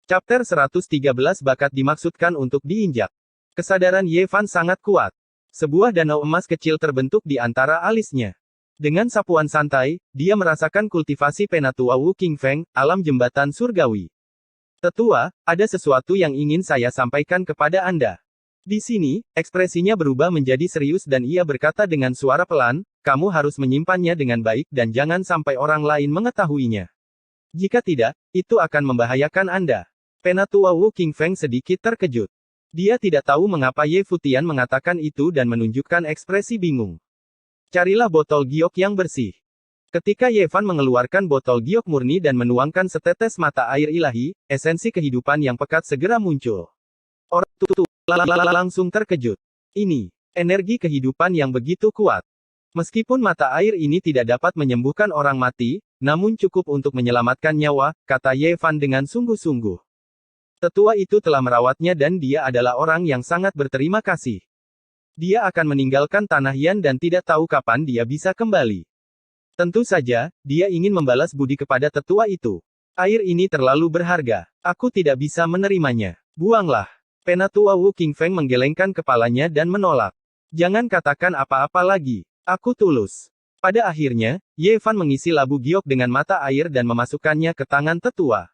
Chapter 113 Bakat dimaksudkan untuk diinjak. Kesadaran Ye Fan sangat kuat. Sebuah danau emas kecil terbentuk di antara alisnya. Dengan sapuan santai, dia merasakan kultivasi Penatua Wu Qingfeng, alam jembatan surgawi. Tetua, ada sesuatu yang ingin saya sampaikan kepada Anda. Di sini, ekspresinya berubah menjadi serius dan ia berkata dengan suara pelan, kamu harus menyimpannya dengan baik dan jangan sampai orang lain mengetahuinya. Jika tidak, itu akan membahayakan Anda. Penatua Wu Qingfeng sedikit terkejut. Dia tidak tahu mengapa Ye Futian mengatakan itu dan menunjukkan ekspresi bingung. Carilah botol giok yang bersih. Ketika Ye Fan mengeluarkan botol giok murni dan menuangkan setetes mata air ilahi, esensi kehidupan yang pekat segera muncul. Orang tutu. langsung terkejut. Ini, energi kehidupan yang begitu kuat. Meskipun mata air ini tidak dapat menyembuhkan orang mati, namun cukup untuk menyelamatkan nyawa, kata Ye Fan dengan sungguh-sungguh. Tetua itu telah merawatnya dan dia adalah orang yang sangat berterima kasih. Dia akan meninggalkan tanah Yan dan tidak tahu kapan dia bisa kembali. Tentu saja, dia ingin membalas budi kepada tetua itu. Air ini terlalu berharga. Aku tidak bisa menerimanya. Buanglah. Penatua Wu Qingfeng menggelengkan kepalanya dan menolak. Jangan katakan apa-apa lagi. Aku tulus. Pada akhirnya, Ye Fan mengisi labu giok dengan mata air dan memasukkannya ke tangan tetua.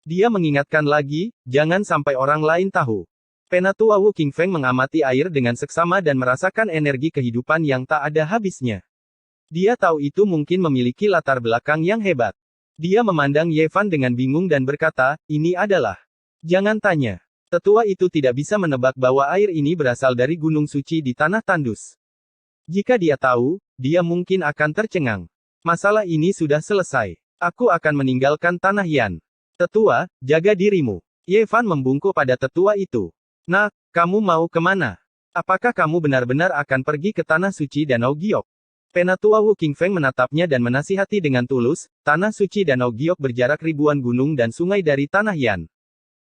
Dia mengingatkan lagi, jangan sampai orang lain tahu. Penatua Wu Qingfeng mengamati air dengan seksama dan merasakan energi kehidupan yang tak ada habisnya. Dia tahu itu mungkin memiliki latar belakang yang hebat. Dia memandang Ye Fan dengan bingung dan berkata, ini adalah. Jangan tanya. Tetua itu tidak bisa menebak bahwa air ini berasal dari gunung suci di tanah tandus. Jika dia tahu, dia mungkin akan tercengang. Masalah ini sudah selesai. Aku akan meninggalkan tanah Yan. Tetua, jaga dirimu. Ye Fan membungkuk pada tetua itu. Nah, kamu mau kemana? Apakah kamu benar-benar akan pergi ke tanah suci Danau Giok? Penatua Wu Qingfeng menatapnya dan menasihati dengan tulus, tanah suci Danau Giok berjarak ribuan gunung dan sungai dari tanah Yan.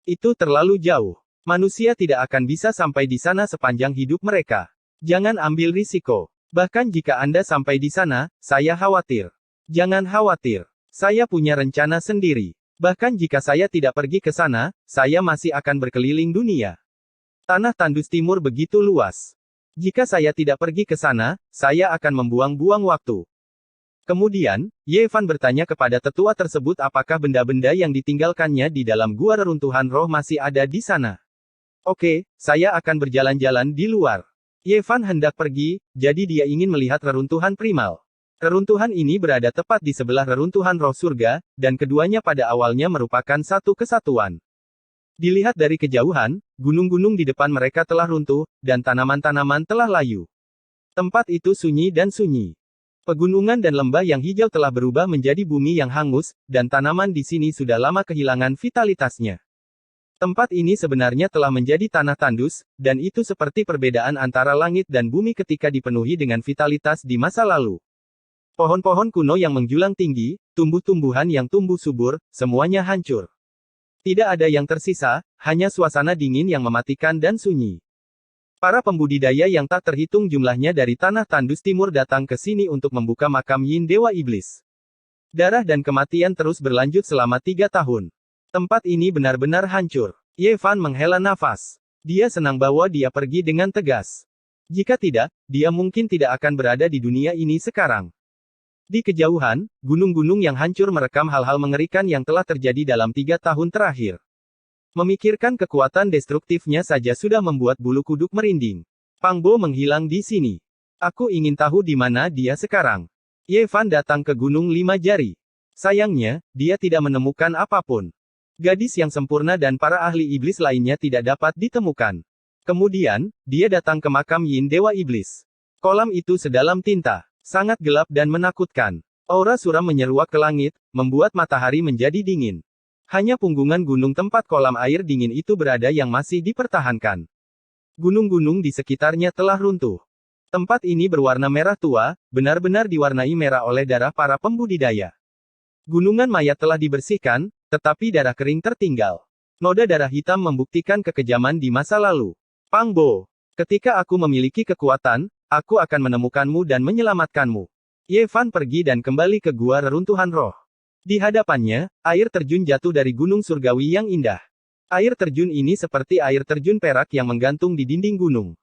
Itu terlalu jauh. Manusia tidak akan bisa sampai di sana sepanjang hidup mereka. Jangan ambil risiko. Bahkan jika Anda sampai di sana, saya khawatir. Jangan khawatir. Saya punya rencana sendiri. Bahkan jika saya tidak pergi ke sana, saya masih akan berkeliling dunia. Tanah tandus timur begitu luas. Jika saya tidak pergi ke sana, saya akan membuang-buang waktu. Kemudian, Ye Fan bertanya kepada tetua tersebut apakah benda-benda yang ditinggalkannya di dalam gua reruntuhan roh masih ada di sana. Oke, saya akan berjalan-jalan di luar. Ye Fan hendak pergi, jadi dia ingin melihat reruntuhan primal. Reruntuhan ini berada tepat di sebelah reruntuhan roh surga, dan keduanya pada awalnya merupakan satu kesatuan. Dilihat dari kejauhan, gunung-gunung di depan mereka telah runtuh, dan tanaman-tanaman telah layu. Tempat itu sunyi dan sunyi. Pegunungan dan lembah yang hijau telah berubah menjadi bumi yang hangus, dan tanaman di sini sudah lama kehilangan vitalitasnya. Tempat ini sebenarnya telah menjadi tanah tandus, dan itu seperti perbedaan antara langit dan bumi ketika dipenuhi dengan vitalitas di masa lalu. Pohon-pohon kuno yang menjulang tinggi, tumbuh-tumbuhan yang tumbuh subur, semuanya hancur. Tidak ada yang tersisa, hanya suasana dingin yang mematikan dan sunyi. Para pembudidaya yang tak terhitung jumlahnya dari tanah tandus timur datang ke sini untuk membuka makam Yin Dewa Iblis. Darah dan kematian terus berlanjut selama 3 tahun. Tempat ini benar-benar hancur. Ye Fan menghela nafas. Dia senang bahwa dia pergi dengan tegas. Jika tidak, dia mungkin tidak akan berada di dunia ini sekarang. Di kejauhan, gunung-gunung yang hancur merekam hal-hal mengerikan yang telah terjadi dalam 3 tahun terakhir. Memikirkan kekuatan destruktifnya saja sudah membuat bulu kuduk merinding. Pang Bo menghilang di sini. Aku ingin tahu di mana dia sekarang. Ye Fan datang ke Gunung Lima Jari. Sayangnya, dia tidak menemukan apapun. Gadis yang sempurna dan para ahli iblis lainnya tidak dapat ditemukan. Kemudian, dia datang ke makam Yin Dewa Iblis. Kolam itu sedalam tinta. Sangat gelap dan menakutkan. Aura suram menyeruak ke langit, membuat matahari menjadi dingin. Hanya punggungan gunung tempat kolam air dingin itu berada yang masih dipertahankan. Gunung-gunung di sekitarnya telah runtuh. Tempat ini berwarna merah tua, benar-benar diwarnai merah oleh darah para pembudidaya. Gunungan mayat telah dibersihkan, tetapi darah kering tertinggal. Noda darah hitam membuktikan kekejaman di masa lalu. Pang Bo, ketika aku memiliki kekuatan, aku akan menemukanmu dan menyelamatkanmu. Ye Fan pergi dan kembali ke gua reruntuhan roh. Di hadapannya, air terjun jatuh dari gunung surgawi yang indah. Air terjun ini seperti air terjun perak yang menggantung di dinding gunung.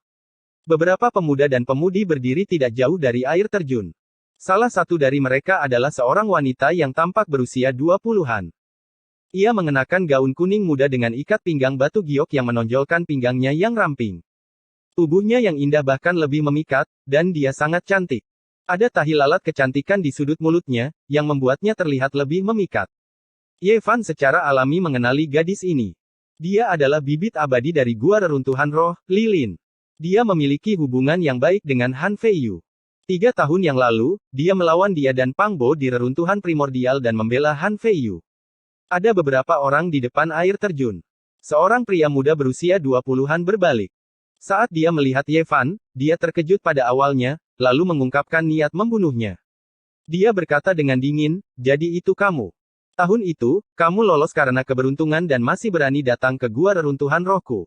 Beberapa pemuda dan pemudi berdiri tidak jauh dari air terjun. Salah satu dari mereka adalah seorang wanita yang tampak berusia 20-an. Ia mengenakan gaun kuning muda dengan ikat pinggang batu giok yang menonjolkan pinggangnya yang ramping. Tubuhnya yang indah bahkan lebih memikat, dan dia sangat cantik. Ada tahi lalat kecantikan di sudut mulutnya, yang membuatnya terlihat lebih memikat. Ye Fan secara alami mengenali gadis ini. Dia adalah bibit abadi dari gua reruntuhan roh, Lilin. Dia memiliki hubungan yang baik dengan Han Feiyu. 3 tahun yang lalu, dia melawan dia dan Pang Bo di reruntuhan primordial dan membela Han Feiyu. Ada beberapa orang di depan air terjun. Seorang pria muda berusia 20-an berbalik. Saat dia melihat Ye Fan, dia terkejut pada awalnya, lalu mengungkapkan niat membunuhnya. Dia berkata dengan dingin, "Jadi itu kamu. Tahun itu, kamu lolos karena keberuntungan dan masih berani datang ke gua reruntuhan rohku."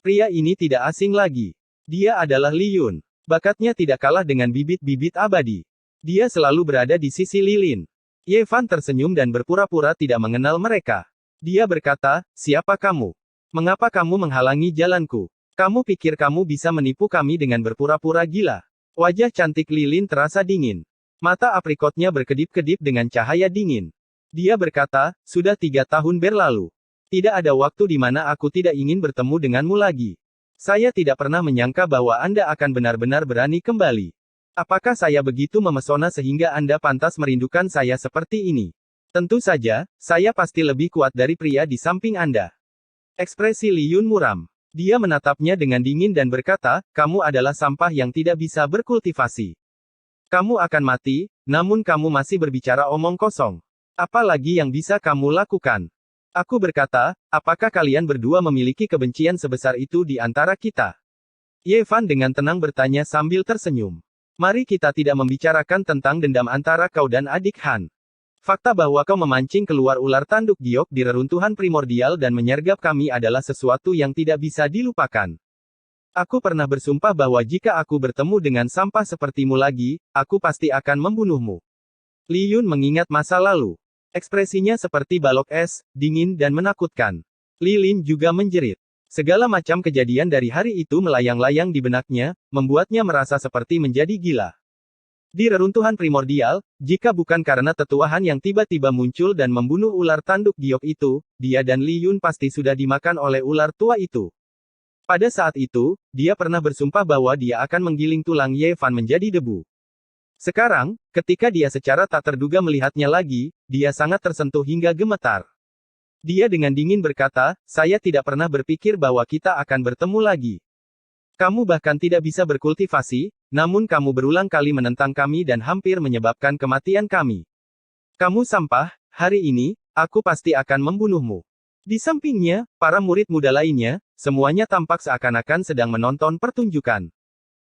Pria ini tidak asing lagi. Dia adalah Li Yun. Bakatnya tidak kalah dengan bibit-bibit abadi. Dia selalu berada di sisi Lilin. Ye Fan tersenyum dan berpura-pura tidak mengenal mereka. Dia berkata, "Siapa kamu? Mengapa kamu menghalangi jalanku? Kamu pikir kamu bisa menipu kami dengan berpura-pura gila?" Wajah cantik Lilin terasa dingin. Mata aprikotnya berkedip-kedip dengan cahaya dingin. Dia berkata, "Sudah 3 tahun berlalu. Tidak ada waktu di mana aku tidak ingin bertemu denganmu lagi. Saya tidak pernah menyangka bahwa Anda akan benar-benar berani kembali. Apakah saya begitu memesona sehingga Anda pantas merindukan saya seperti ini? Tentu saja, saya pasti lebih kuat dari pria di samping Anda." Ekspresi Li Yun muram. Dia menatapnya dengan dingin dan berkata, "Kamu adalah sampah yang tidak bisa berkultivasi. Kamu akan mati, namun kamu masih berbicara omong kosong. Apa lagi yang bisa kamu lakukan?" Aku berkata, "Apakah kalian berdua memiliki kebencian sebesar itu di antara kita?" Ye Fan dengan tenang bertanya sambil tersenyum. "Mari kita tidak membicarakan tentang dendam antara kau dan adik Han. Fakta bahwa kau memancing keluar ular tanduk giok di reruntuhan primordial dan menyergap kami adalah sesuatu yang tidak bisa dilupakan. Aku pernah bersumpah bahwa jika aku bertemu dengan sampah sepertimu lagi, aku pasti akan membunuhmu." Li Yun mengingat masa lalu. Ekspresinya seperti balok es, dingin dan menakutkan. Lilin juga menjerit. Segala macam kejadian dari hari itu melayang-layang di benaknya, membuatnya merasa seperti menjadi gila. Di reruntuhan primordial, jika bukan karena tetuahan yang tiba-tiba muncul dan membunuh ular tanduk giok itu, dia dan Li Yun pasti sudah dimakan oleh ular tua itu. Pada saat itu, dia pernah bersumpah bahwa dia akan menggiling tulang Ye Fan menjadi debu. Sekarang, ketika dia secara tak terduga melihatnya lagi, dia sangat tersentuh hingga gemetar. Dia dengan dingin berkata, "Saya tidak pernah berpikir bahwa kita akan bertemu lagi. Kamu bahkan tidak bisa berkultivasi, namun kamu berulang kali menentang kami dan hampir menyebabkan kematian kami. Kamu sampah, hari ini, aku pasti akan membunuhmu." Di sampingnya, para murid muda lainnya, semuanya tampak seakan-akan sedang menonton pertunjukan.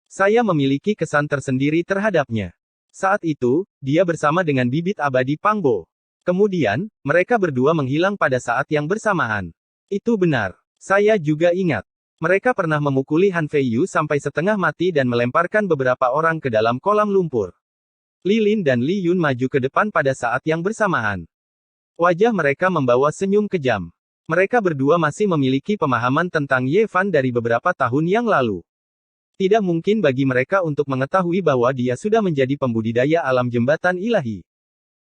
Saya memiliki kesan tersendiri terhadapnya. Saat itu, dia bersama dengan bibit abadi Pangbo. Kemudian, mereka berdua menghilang pada saat yang bersamaan. Itu benar. Saya juga ingat. Mereka pernah memukuli Han Feiyu sampai setengah mati dan melemparkan beberapa orang ke dalam kolam lumpur. Lilin dan Li Yun maju ke depan pada saat yang bersamaan. Wajah mereka membawa senyum kejam. Mereka berdua masih memiliki pemahaman tentang Ye Fan dari beberapa tahun yang lalu. Tidak mungkin bagi mereka untuk mengetahui bahwa dia sudah menjadi pembudidaya alam jembatan ilahi.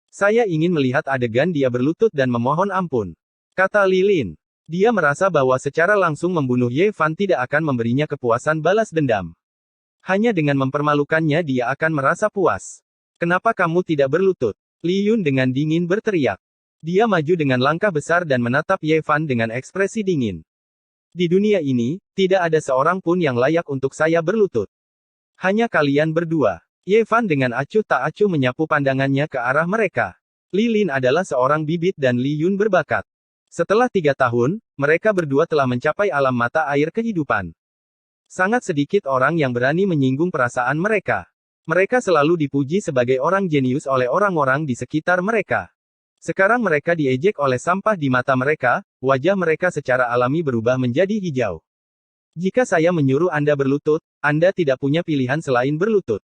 "Saya ingin melihat adegan dia berlutut dan memohon ampun," kata Lilin. Dia merasa bahwa secara langsung membunuh Ye Fan tidak akan memberinya kepuasan balas dendam. Hanya dengan mempermalukannya dia akan merasa puas. "Kenapa kamu tidak berlutut?" Li Yun dengan dingin berteriak. Dia maju dengan langkah besar dan menatap Ye Fan dengan ekspresi dingin. "Di dunia ini, tidak ada seorang pun yang layak untuk saya berlutut. Hanya kalian berdua." Ye Fan dengan acuh tak acuh menyapu pandangannya ke arah mereka. Lilin adalah seorang bibit dan Li Yun berbakat. Setelah 3 tahun, mereka berdua telah mencapai alam mata air kehidupan. Sangat sedikit orang yang berani menyinggung perasaan mereka. Mereka selalu dipuji sebagai orang jenius oleh orang-orang di sekitar mereka. Sekarang mereka diejek oleh sampah di mata mereka, wajah mereka secara alami berubah menjadi hijau. "Jika saya menyuruh Anda berlutut, Anda tidak punya pilihan selain berlutut."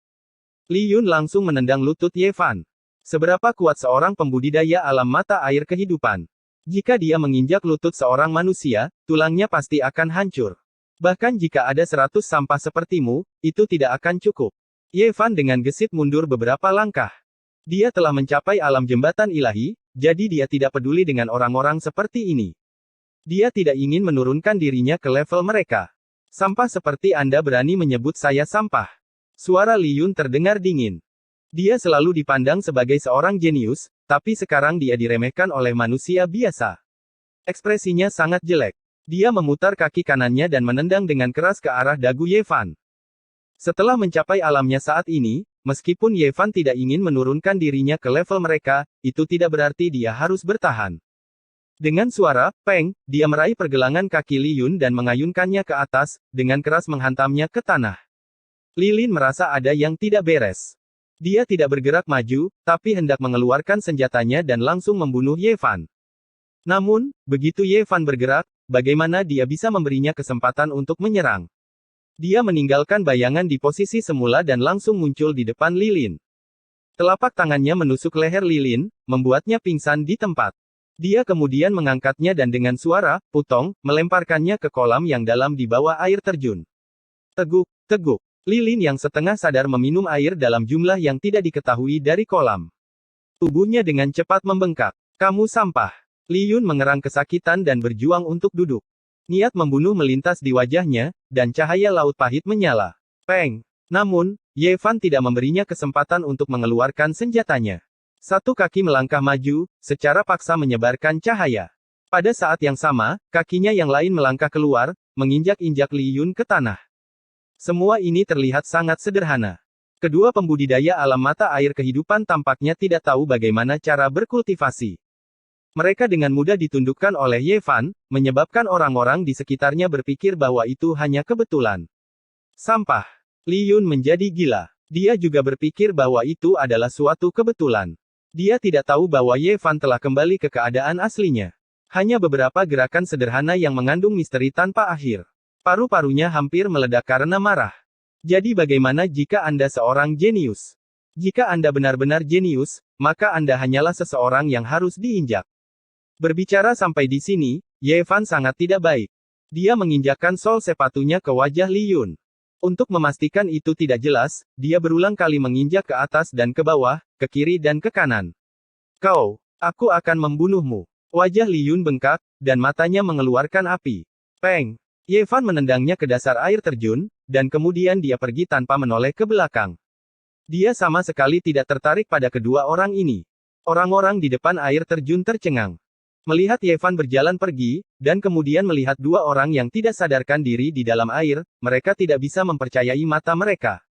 Li Yun langsung menendang lutut Ye Fan. Seberapa kuat seorang pembudidaya alam mata air kehidupan? Jika dia menginjak lutut seorang manusia, tulangnya pasti akan hancur. Bahkan jika ada 100 sampah sepertimu, itu tidak akan cukup. Ye Fan dengan gesit mundur beberapa langkah. Dia telah mencapai alam jembatan ilahi, jadi dia tidak peduli dengan orang-orang seperti ini. Dia tidak ingin menurunkan dirinya ke level mereka. "Sampah seperti Anda berani menyebut saya sampah?" Suara Li Yun terdengar dingin. Dia selalu dipandang sebagai seorang jenius, tapi sekarang dia diremehkan oleh manusia biasa. Ekspresinya sangat jelek. Dia memutar kaki kanannya dan menendang dengan keras ke arah dagu Ye Fan. Setelah mencapai alamnya saat ini, meskipun Ye Fan tidak ingin menurunkan dirinya ke level mereka, itu tidak berarti dia harus bertahan. Dengan suara, peng, dia meraih pergelangan kaki Li Yun dan mengayunkannya ke atas, dengan keras menghantamnya ke tanah. Lilin merasa ada yang tidak beres. Dia tidak bergerak maju, tapi hendak mengeluarkan senjatanya dan langsung membunuh Ye Fan. Namun, begitu Ye Fan bergerak, bagaimana dia bisa memberinya kesempatan untuk menyerang? Dia meninggalkan bayangan di posisi semula dan langsung muncul di depan Lilin. Telapak tangannya menusuk leher Lilin, membuatnya pingsan di tempat. Dia kemudian mengangkatnya dan dengan suara, putong, melemparkannya ke kolam yang dalam di bawah air terjun. Teguk, teguk. Lilin yang setengah sadar meminum air dalam jumlah yang tidak diketahui dari kolam. Tubuhnya dengan cepat membengkak. Kamu sampah. Li Yun mengerang kesakitan dan berjuang untuk duduk. Niat membunuh melintas di wajahnya, dan cahaya laut pahit menyala. Peng. Namun, Ye Fan tidak memberinya kesempatan untuk mengeluarkan senjatanya. Satu kaki melangkah maju, secara paksa menyebarkan cahaya. Pada saat yang sama, kakinya yang lain melangkah keluar, menginjak-injak Li Yun ke tanah. Semua ini terlihat sangat sederhana. Kedua pembudidaya alam mata air kehidupan tampaknya tidak tahu bagaimana cara berkultivasi. Mereka dengan mudah ditundukkan oleh Ye Fan, menyebabkan orang-orang di sekitarnya berpikir bahwa itu hanya kebetulan. Sampah. Li Yun menjadi gila. Dia juga berpikir bahwa itu adalah suatu kebetulan. Dia tidak tahu bahwa Ye Fan telah kembali ke keadaan aslinya. Hanya beberapa gerakan sederhana yang mengandung misteri tanpa akhir. Paru-parunya hampir meledak karena marah. Jadi bagaimana jika Anda seorang jenius? Jika Anda benar-benar jenius, maka Anda hanyalah seseorang yang harus diinjak. Berbicara sampai di sini, Ye Fan sangat tidak baik. Dia menginjakkan sol sepatunya ke wajah Li Yun. Untuk memastikan itu tidak jelas, dia berulang kali menginjak ke atas dan ke bawah, ke kiri dan ke kanan. Aku akan membunuhmu. Wajah Li Yun bengkak, dan matanya mengeluarkan api. Peng. Ye Fan menendangnya ke dasar air terjun, dan kemudian dia pergi tanpa menoleh ke belakang. Dia sama sekali tidak tertarik pada kedua orang ini. Orang-orang di depan air terjun tercengang. Melihat Ye Fan berjalan pergi, dan kemudian melihat dua orang yang tidak sadarkan diri di dalam air, mereka tidak bisa mempercayai mata mereka.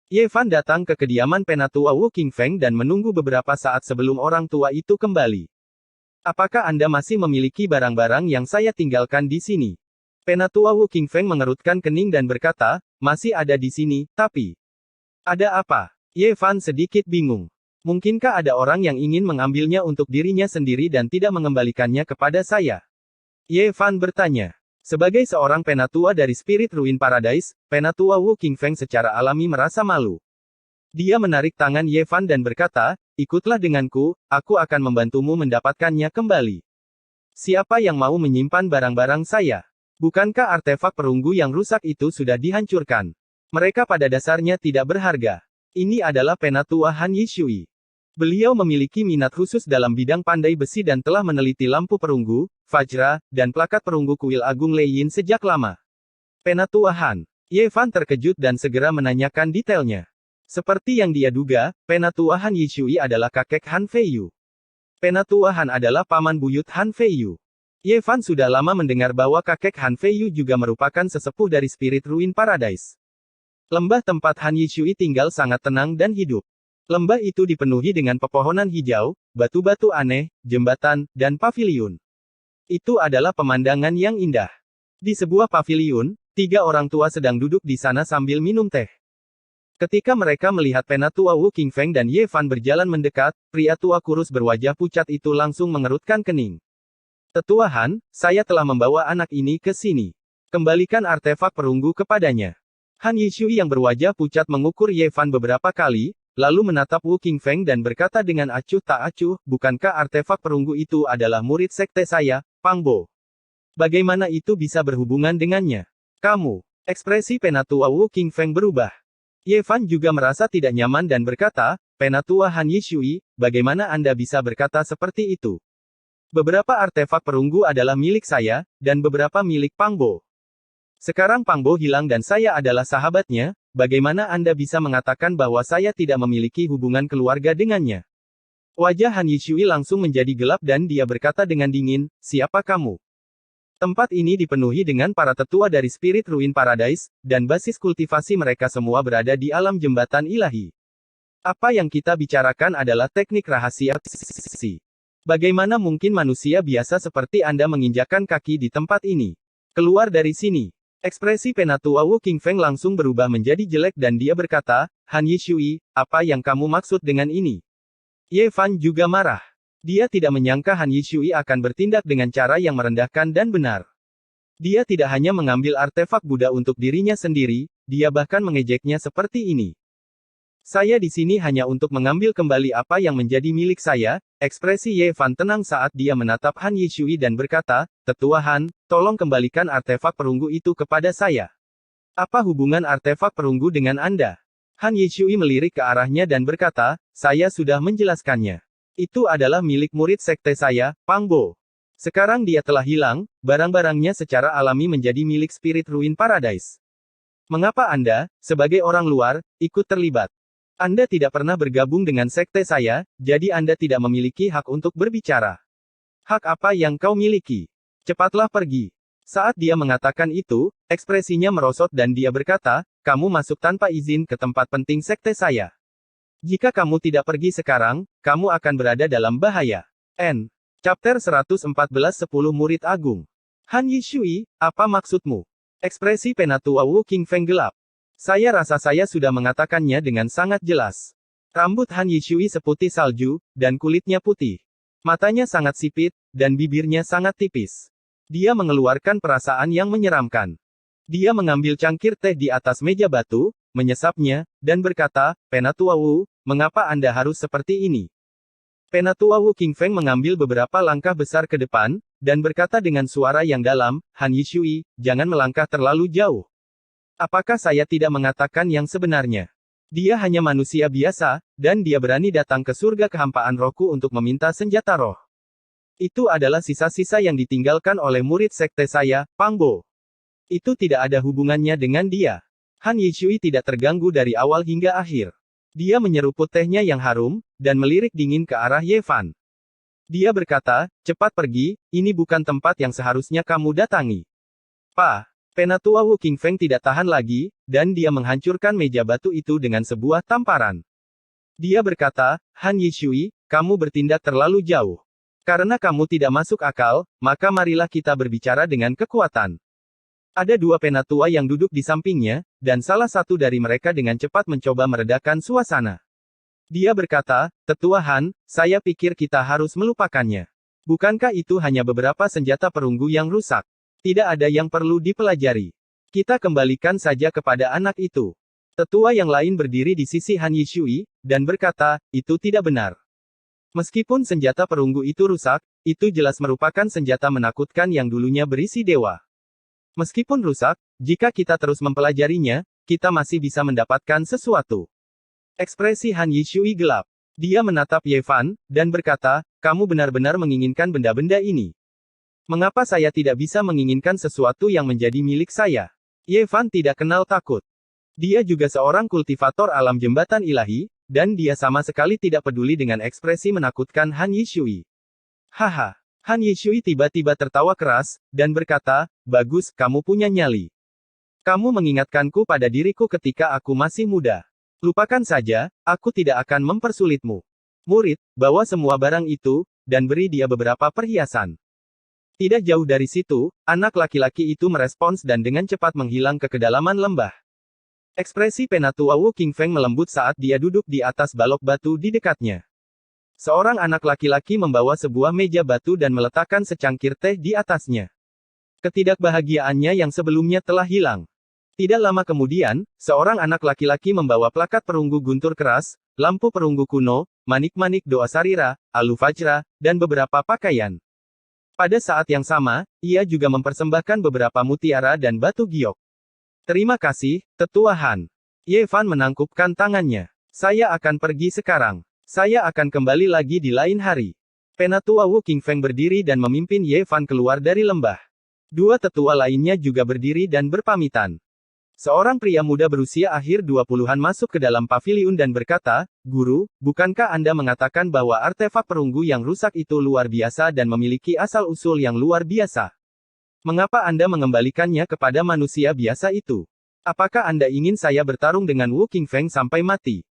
Ye Fan datang ke kediaman Penatua Wu Qingfeng dan menunggu beberapa saat sebelum orang tua itu kembali. Apakah Anda masih memiliki barang-barang yang saya tinggalkan di sini? Penatua Wu Qingfeng mengerutkan kening dan berkata, masih ada di sini, tapi... Ada apa? Ye Fan sedikit bingung. Mungkinkah ada orang yang ingin mengambilnya untuk dirinya sendiri dan tidak mengembalikannya kepada saya? Ye Fan bertanya. Sebagai seorang penatua dari Spirit Ruin Paradise, Penatua Wu Qingfeng secara alami merasa malu. Dia menarik tangan Ye Fan dan berkata, ikutlah denganku, aku akan membantumu mendapatkannya kembali. Siapa yang mau menyimpan barang-barang saya? Bukankah artefak perunggu yang rusak itu sudah dihancurkan? Mereka pada dasarnya tidak berharga. Ini adalah Penatua Han Yishui. Beliau memiliki minat khusus dalam bidang pandai besi dan telah meneliti lampu perunggu, vajra, dan plakat perunggu kuil agung Lei Yin sejak lama. Penatua Han. Ye Fan terkejut dan segera menanyakan detailnya. Seperti yang dia duga, Penatua Han Yishui adalah kakek Han Feiyu. Penatua Han adalah paman buyut Han Feiyu. Ye Fan sudah lama mendengar bahwa kakek Han Feiyu juga merupakan sesepuh dari Spirit Ruin Paradise. Lembah tempat Han Yishui tinggal sangat tenang dan hidup. Lembah itu dipenuhi dengan pepohonan hijau, batu-batu aneh, jembatan, dan paviliun. Itu adalah pemandangan yang indah. Di sebuah paviliun, 3 orang tua sedang duduk di sana sambil minum teh. Ketika mereka melihat Penatua Wu Qingfeng dan Ye Fan berjalan mendekat, pria tua kurus berwajah pucat itu langsung mengerutkan kening. Tetua Han, saya telah membawa anak ini ke sini. Kembalikan artefak perunggu kepadanya. Han Yishui yang berwajah pucat mengukur Ye Fan beberapa kali, lalu menatap Wu Qingfeng dan berkata dengan acuh tak acuh, bukankah artefak perunggu itu adalah murid sekte saya, Pang Bo? Bagaimana itu bisa berhubungan dengannya? Kamu. Ekspresi Penatua Wu Qingfeng berubah. Ye Fan juga merasa tidak nyaman dan berkata, Penatua Han Yishui, bagaimana Anda bisa berkata seperti itu? Beberapa artefak perunggu adalah milik saya, dan beberapa milik Pang Bo. Sekarang Pang Bo hilang dan saya adalah sahabatnya, bagaimana Anda bisa mengatakan bahwa saya tidak memiliki hubungan keluarga dengannya? Wajah Han Yishui langsung menjadi gelap dan dia berkata dengan dingin, siapa kamu? Tempat ini dipenuhi dengan para tetua dari Spirit Ruin Paradise, dan basis kultivasi mereka semua berada di alam jembatan ilahi. Apa yang kita bicarakan adalah teknik rahasia psi. Bagaimana mungkin manusia biasa seperti Anda menginjakkan kaki di tempat ini? Keluar dari sini. Ekspresi Penatua Wu Qingfeng langsung berubah menjadi jelek dan dia berkata, Han Yishui, apa yang kamu maksud dengan ini? Ye Fan juga marah. Dia tidak menyangka Han Yishui akan bertindak dengan cara yang merendahkan dan benar. Dia tidak hanya mengambil artefak Buddha untuk dirinya sendiri, dia bahkan mengejeknya seperti ini. Saya di sini hanya untuk mengambil kembali apa yang menjadi milik saya. Ekspresi Ye Fan tenang saat dia menatap Han Yishui dan berkata, Tetua Han, tolong kembalikan artefak perunggu itu kepada saya. Apa hubungan artefak perunggu dengan Anda? Han Yishui melirik ke arahnya dan berkata, saya sudah menjelaskannya. Itu adalah milik murid sekte saya, Pang Bo. Sekarang dia telah hilang, barang-barangnya secara alami menjadi milik Spirit Ruin Paradise. Mengapa Anda, sebagai orang luar, ikut terlibat? Anda tidak pernah bergabung dengan sekte saya, jadi Anda tidak memiliki hak untuk berbicara. Hak apa yang kau miliki? Cepatlah pergi. Saat dia mengatakan itu, ekspresinya merosot dan dia berkata, kamu masuk tanpa izin ke tempat penting sekte saya. Jika kamu tidak pergi sekarang, kamu akan berada dalam bahaya. N. Chapter 114 10 Murid Agung. Han Yishui, apa maksudmu? Ekspresi Penatua Wu Qingfeng gelap. Saya rasa saya sudah mengatakannya dengan sangat jelas. Rambut Han Yishui seputih salju, dan kulitnya putih. Matanya sangat sipit, dan bibirnya sangat tipis. Dia mengeluarkan perasaan yang menyeramkan. Dia mengambil cangkir teh di atas meja batu, menyesapnya, dan berkata, Penatua Wu, mengapa Anda harus seperti ini? Penatua Wu Qingfeng mengambil beberapa langkah besar ke depan, dan berkata dengan suara yang dalam, Han Yishui, jangan melangkah terlalu jauh. Apakah saya tidak mengatakan yang sebenarnya? Dia hanya manusia biasa, dan dia berani datang ke surga kehampaan rohku untuk meminta senjata roh. Itu adalah sisa-sisa yang ditinggalkan oleh murid sekte saya, Pang Bo. Itu tidak ada hubungannya dengan dia. Han Yishui tidak terganggu dari awal hingga akhir. Dia menyeruput tehnya yang harum, dan melirik dingin ke arah Ye Fan. Dia berkata, cepat pergi, ini bukan tempat yang seharusnya kamu datangi. Pak. Penatua Wu Qingfeng tidak tahan lagi, dan dia menghancurkan meja batu itu dengan sebuah tamparan. Dia berkata, Han Yishui, kamu bertindak terlalu jauh. Karena kamu tidak masuk akal, maka marilah kita berbicara dengan kekuatan. Ada dua penatua yang duduk di sampingnya, dan salah satu dari mereka dengan cepat mencoba meredakan suasana. Dia berkata, Tetua Han, saya pikir kita harus melupakannya. Bukankah itu hanya beberapa senjata perunggu yang rusak? Tidak ada yang perlu dipelajari. Kita kembalikan saja kepada anak itu. Tetua yang lain berdiri di sisi Han Yishui, dan berkata, itu tidak benar. Meskipun senjata perunggu itu rusak, itu jelas merupakan senjata menakutkan yang dulunya berisi dewa. Meskipun rusak, jika kita terus mempelajarinya, kita masih bisa mendapatkan sesuatu. Ekspresi Han Yishui gelap. Dia menatap Ye Fan, dan berkata, kamu benar-benar menginginkan benda-benda ini. Mengapa saya tidak bisa menginginkan sesuatu yang menjadi milik saya? Ye Fan tidak kenal takut. Dia juga seorang kultivator alam jembatan ilahi, dan dia sama sekali tidak peduli dengan ekspresi menakutkan Han Yishui. Haha. Han Yishui tiba-tiba tertawa keras, dan berkata, bagus, kamu punya nyali. Kamu mengingatkanku pada diriku ketika aku masih muda. Lupakan saja, aku tidak akan mempersulitmu. Murid, bawa semua barang itu, dan beri dia beberapa perhiasan. Tidak jauh dari situ, anak laki-laki itu merespons dan dengan cepat menghilang ke kedalaman lembah. Ekspresi Penatua Wu Qingfeng melembut saat dia duduk di atas balok batu di dekatnya. Seorang anak laki-laki membawa sebuah meja batu dan meletakkan secangkir teh di atasnya. Ketidakbahagiaannya yang sebelumnya telah hilang. Tidak lama kemudian, seorang anak laki-laki membawa plakat perunggu guntur keras, lampu perunggu kuno, manik-manik doa sarira, alu vajra, dan beberapa pakaian. Pada saat yang sama, ia juga mempersembahkan beberapa mutiara dan batu giok. Terima kasih, Tetua Han. Ye Fan menangkupkan tangannya. Saya akan pergi sekarang. Saya akan kembali lagi di lain hari. Penatua Wu Qingfeng berdiri dan memimpin Ye Fan keluar dari lembah. Dua tetua lainnya juga berdiri dan berpamitan. Seorang pria muda berusia akhir 20-an masuk ke dalam paviliun dan berkata, Guru, bukankah Anda mengatakan bahwa artefak perunggu yang rusak itu luar biasa dan memiliki asal-usul yang luar biasa? Mengapa Anda mengembalikannya kepada manusia biasa itu? Apakah Anda ingin saya bertarung dengan Wu Qingfeng sampai mati?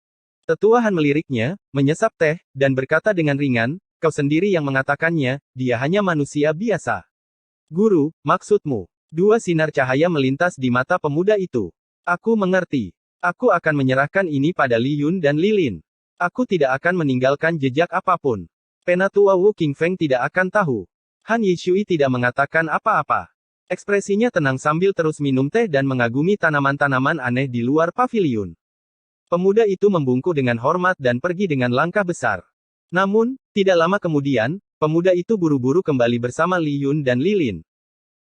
Tetua Han meliriknya, menyesap teh, dan berkata dengan ringan, kau sendiri yang mengatakannya, dia hanya manusia biasa. Guru, maksudmu? Dua sinar cahaya melintas di mata pemuda itu. Aku mengerti. Aku akan menyerahkan ini pada Li Yun dan Lilin. Aku tidak akan meninggalkan jejak apapun. Penatua Wu Qingfeng tidak akan tahu. Han Yishui tidak mengatakan apa-apa. Ekspresinya tenang sambil terus minum teh dan mengagumi tanaman-tanaman aneh di luar paviliun. Pemuda itu membungkuk dengan hormat dan pergi dengan langkah besar. Namun, tidak lama kemudian, pemuda itu buru-buru kembali bersama Li Yun dan Lilin.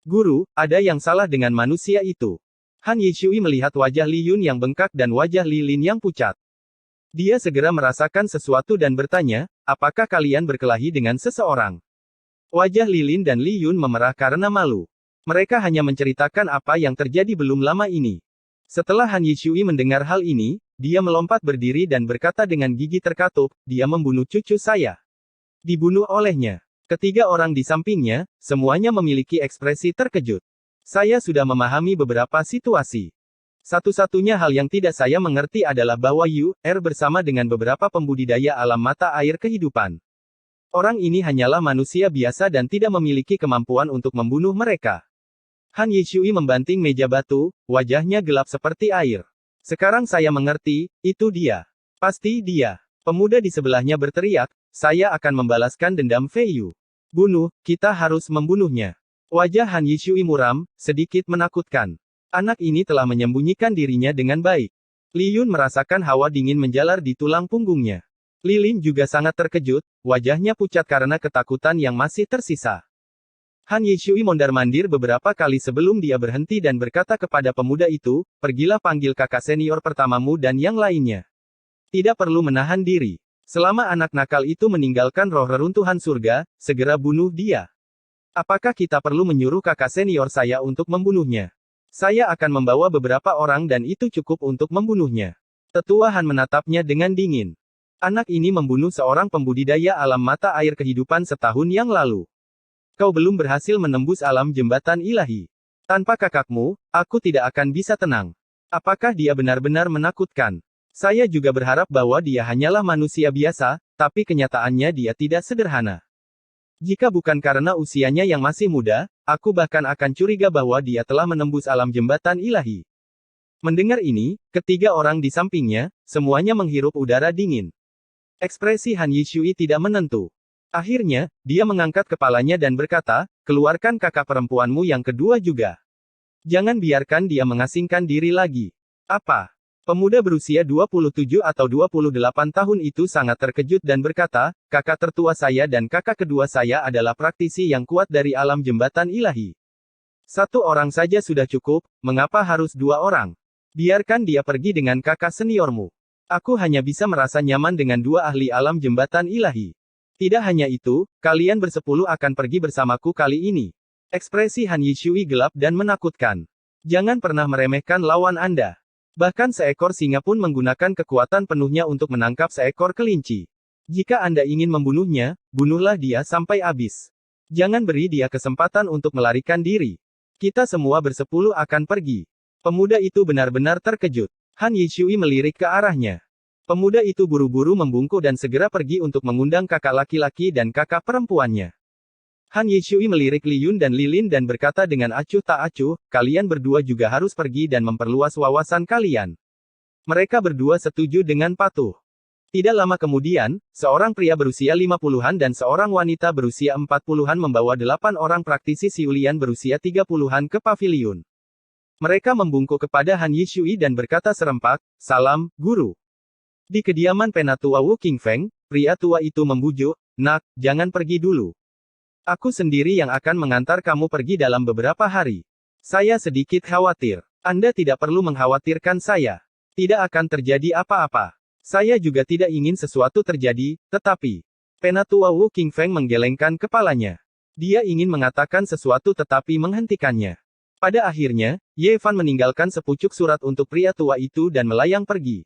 Guru, ada yang salah dengan manusia itu. Han Yishui melihat wajah Li Yun yang bengkak dan wajah Lilin yang pucat. Dia segera merasakan sesuatu dan bertanya, apakah kalian berkelahi dengan seseorang? Wajah Lilin dan Li Yun memerah karena malu. Mereka hanya menceritakan apa yang terjadi belum lama ini. Setelah Han Yishui mendengar hal ini, dia melompat berdiri dan berkata dengan gigi terkatup, dia membunuh cucu saya. Dibunuh olehnya. Ketiga orang di sampingnya, semuanya memiliki ekspresi terkejut. Saya sudah memahami beberapa situasi. Satu-satunya hal yang tidak saya mengerti adalah bahwa Yu Er bersama dengan beberapa pembudidaya alam mata air kehidupan. Orang ini hanyalah manusia biasa dan tidak memiliki kemampuan untuk membunuh mereka. Han Yishui membanting meja batu, wajahnya gelap seperti air. Sekarang saya mengerti, itu dia. Pasti dia. Pemuda di sebelahnya berteriak, saya akan membalaskan dendam Fei Yu. Bunuh, kita harus membunuhnya. Wajah Han Yishui muram, sedikit menakutkan. Anak ini telah menyembunyikan dirinya dengan baik. Li Yun merasakan hawa dingin menjalar di tulang punggungnya. Lilin juga sangat terkejut, wajahnya pucat karena ketakutan yang masih tersisa. Han Yishui mondar-mandir beberapa kali sebelum dia berhenti dan berkata kepada pemuda itu, pergilah panggil kakak senior pertamamu dan yang lainnya. Tidak perlu menahan diri. Selama anak nakal itu meninggalkan roh reruntuhan surga, segera bunuh dia. Apakah kita perlu menyuruh kakak senior saya untuk membunuhnya? Saya akan membawa beberapa orang dan itu cukup untuk membunuhnya. Tetua Han menatapnya dengan dingin. Anak ini membunuh seorang pembudidaya alam mata air kehidupan setahun yang lalu. Kau belum berhasil menembus alam jembatan ilahi. Tanpa kakakmu, aku tidak akan bisa tenang. Apakah dia benar-benar menakutkan? Saya juga berharap bahwa dia hanyalah manusia biasa, tapi kenyataannya dia tidak sederhana. Jika bukan karena usianya yang masih muda, aku bahkan akan curiga bahwa dia telah menembus alam jembatan ilahi. Mendengar ini, ketiga orang di sampingnya, semuanya menghirup udara dingin. Ekspresi Han Yishui tidak menentu. Akhirnya, dia mengangkat kepalanya dan berkata, keluarkan kakak perempuanmu yang kedua juga. Jangan biarkan dia mengasingkan diri lagi. Apa? Pemuda berusia 27 atau 28 tahun itu sangat terkejut dan berkata, kakak tertua saya dan kakak kedua saya adalah praktisi yang kuat dari alam jembatan ilahi. Satu orang saja sudah cukup, mengapa harus dua orang? Biarkan dia pergi dengan kakak seniormu. Aku hanya bisa merasa nyaman dengan dua ahli alam jembatan ilahi. Tidak hanya itu, kalian bersepuluh akan pergi bersamaku kali ini. Ekspresi Han Yishui gelap dan menakutkan. Jangan pernah meremehkan lawan Anda. Bahkan seekor singa pun menggunakan kekuatan penuhnya untuk menangkap seekor kelinci. Jika Anda ingin membunuhnya, bunuhlah dia sampai habis. Jangan beri dia kesempatan untuk melarikan diri. Kita semua bersepuluh akan pergi. Pemuda itu benar-benar terkejut. Han Yishui melirik ke arahnya. Pemuda itu buru-buru membungkuk dan segera pergi untuk mengundang kakak laki-laki dan kakak perempuannya. Han Yishui melirik Li Yun dan Lilin dan berkata dengan acuh tak acuh, kalian berdua juga harus pergi dan memperluas wawasan kalian. Mereka berdua setuju dengan patuh. Tidak lama kemudian, seorang pria berusia 50-an dan seorang wanita berusia 40-an membawa 8 orang praktisi siulian berusia 30-an ke paviliun. Mereka membungkuk kepada Han Yishui dan berkata serempak, salam, guru. Di kediaman Penatua Wu Qingfeng, pria tua itu membujuk, nak, jangan pergi dulu. Aku sendiri yang akan mengantar kamu pergi dalam beberapa hari. Saya sedikit khawatir. Anda tidak perlu mengkhawatirkan saya. Tidak akan terjadi apa-apa. Saya juga tidak ingin sesuatu terjadi, tetapi... Penatua Wu Qingfeng menggelengkan kepalanya. Dia ingin mengatakan sesuatu tetapi menghentikannya. Pada akhirnya, Ye Fan meninggalkan sepucuk surat untuk pria tua itu dan melayang pergi.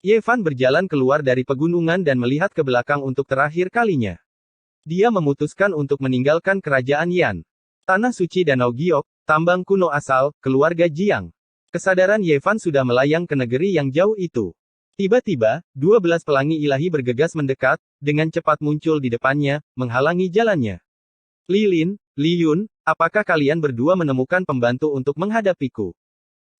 Ye Fan berjalan keluar dari pegunungan dan melihat ke belakang untuk terakhir kalinya. Dia memutuskan untuk meninggalkan kerajaan Yan. Tanah suci Danau Giok, tambang kuno asal, keluarga Jiang. Kesadaran Ye Fan sudah melayang ke negeri yang jauh itu. Tiba-tiba, 12 pelangi ilahi bergegas mendekat, dengan cepat muncul di depannya, menghalangi jalannya. Lilin, Liyun, apakah kalian berdua menemukan pembantu untuk menghadapiku?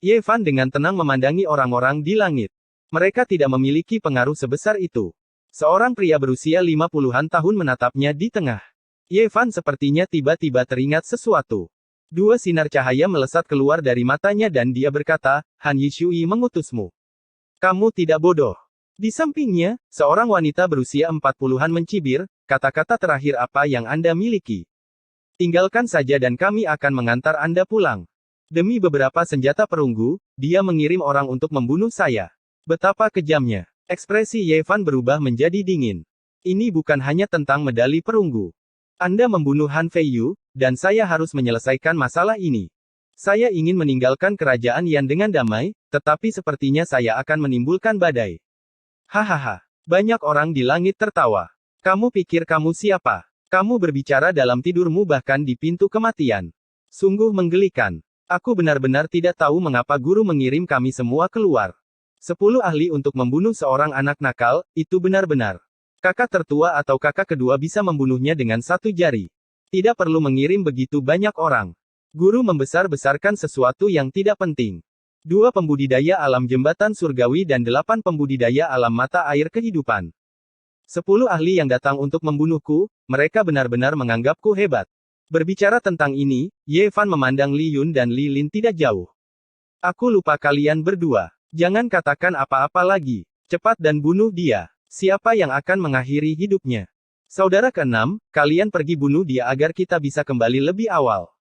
Ye Fan dengan tenang memandangi orang-orang di langit. Mereka tidak memiliki pengaruh sebesar itu. Seorang pria berusia 50-an tahun menatapnya di tengah. Ye Fan sepertinya tiba-tiba teringat sesuatu. Dua sinar cahaya melesat keluar dari matanya dan dia berkata, Han Yishui mengutusmu. Kamu tidak bodoh. Di sampingnya, seorang wanita berusia 40-an mencibir, kata-kata terakhir apa yang Anda miliki? Tinggalkan saja dan kami akan mengantar Anda pulang. Demi beberapa senjata perunggu, dia mengirim orang untuk membunuh saya. Betapa kejamnya. Ekspresi Ye Fan berubah menjadi dingin. Ini bukan hanya tentang medali perunggu. Anda membunuh Han Feiyu, dan saya harus menyelesaikan masalah ini. Saya ingin meninggalkan kerajaan Yan dengan damai, tetapi sepertinya saya akan menimbulkan badai. Hahaha. Banyak orang di langit tertawa. Kamu pikir kamu siapa? Kamu berbicara dalam tidurmu bahkan di pintu kematian. Sungguh menggelikan. Aku benar-benar tidak tahu mengapa guru mengirim kami semua keluar. 10 ahli untuk membunuh seorang anak nakal, itu benar-benar. Kakak tertua atau kakak kedua bisa membunuhnya dengan satu jari. Tidak perlu mengirim begitu banyak orang. Guru membesar-besarkan sesuatu yang tidak penting. 2 pembudidaya alam jembatan surgawi dan 8 pembudidaya alam mata air kehidupan. 10 ahli yang datang untuk membunuhku, mereka benar-benar menganggapku hebat. Berbicara tentang ini, Ye Fan memandang Li Yun dan Li Lin tidak jauh. Aku lupa kalian berdua. Jangan katakan apa-apa lagi. Cepat dan bunuh dia. Siapa yang akan mengakhiri hidupnya? Saudara keenam, kalian pergi bunuh dia agar kita bisa kembali lebih awal.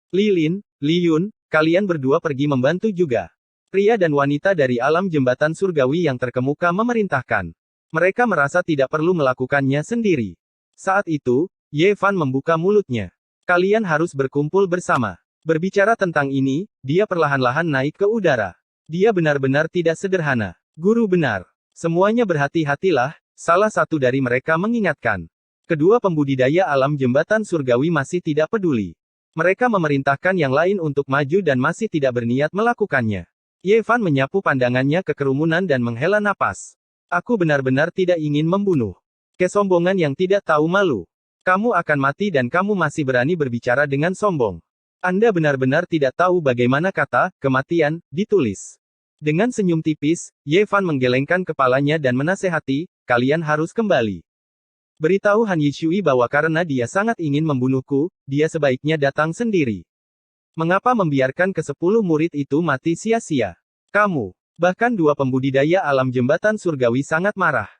Lilin, Liyun, kalian berdua pergi membantu juga. Pria dan wanita dari alam jembatan surgawi yang terkemuka memerintahkan. Mereka merasa tidak perlu melakukannya sendiri. Saat itu, Ye Fan membuka mulutnya. Kalian harus berkumpul bersama. Berbicara tentang ini, dia perlahan-lahan naik ke udara. Dia benar-benar tidak sederhana. Guru benar. Semuanya berhati-hatilah, salah satu dari mereka mengingatkan. Kedua pembudidaya alam jembatan surgawi masih tidak peduli. Mereka memerintahkan yang lain untuk maju dan masih tidak berniat melakukannya. Ye Fan menyapu pandangannya ke kerumunan dan menghela napas. Aku benar-benar tidak ingin membunuh. Kesombongan yang tidak tahu malu. Kamu akan mati dan kamu masih berani berbicara dengan sombong. Anda benar-benar tidak tahu bagaimana kata, kematian, ditulis. Dengan senyum tipis, Ye Fan menggelengkan kepalanya dan menasehati, kalian harus kembali. Beritahu Han Yishui bahwa karena dia sangat ingin membunuhku, dia sebaiknya datang sendiri. Mengapa membiarkan ke-10 murid itu mati sia-sia? Kamu, bahkan 2 pembudidaya alam jembatan surgawi sangat marah.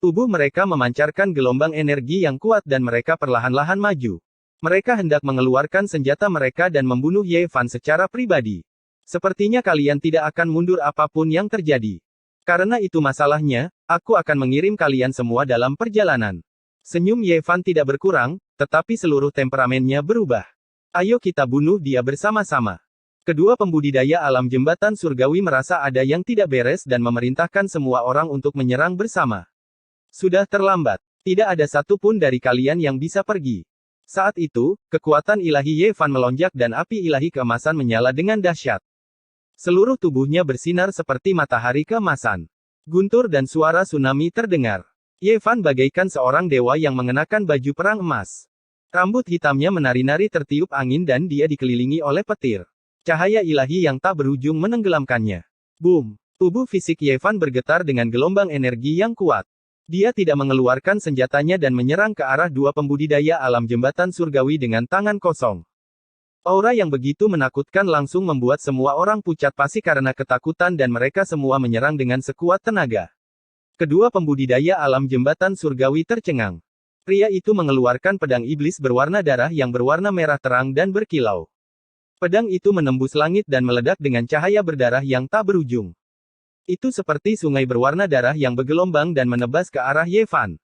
Tubuh mereka memancarkan gelombang energi yang kuat dan mereka perlahan-lahan maju. Mereka hendak mengeluarkan senjata mereka dan membunuh Ye Fan secara pribadi. Sepertinya kalian tidak akan mundur apapun yang terjadi. Karena itu masalahnya, aku akan mengirim kalian semua dalam perjalanan. Senyum Ye Fan tidak berkurang, tetapi seluruh temperamennya berubah. Ayo kita bunuh dia bersama-sama. Kedua pembudidaya alam jembatan surgawi merasa ada yang tidak beres dan memerintahkan semua orang untuk menyerang bersama. Sudah terlambat. Tidak ada satupun dari kalian yang bisa pergi. Saat itu, kekuatan ilahi Ye Fan melonjak dan api ilahi keemasan menyala dengan dahsyat. Seluruh tubuhnya bersinar seperti matahari keemasan. Guntur dan suara tsunami terdengar. Ye Fan bagaikan seorang dewa yang mengenakan baju perang emas. Rambut hitamnya menari-nari tertiup angin dan dia dikelilingi oleh petir. Cahaya ilahi yang tak berujung menenggelamkannya. Boom! Tubuh fisik Ye Fan bergetar dengan gelombang energi yang kuat. Dia tidak mengeluarkan senjatanya dan menyerang ke arah 2 pembudidaya alam jembatan surgawi dengan tangan kosong. Aura yang begitu menakutkan langsung membuat semua orang pucat pasi karena ketakutan dan mereka semua menyerang dengan sekuat tenaga. Kedua pembudidaya alam jembatan surgawi tercengang. Pria itu mengeluarkan pedang iblis berwarna darah yang berwarna merah terang dan berkilau. Pedang itu menembus langit dan meledak dengan cahaya berdarah yang tak berujung. Itu seperti sungai berwarna darah yang bergelombang dan menebas ke arah Ye Fan.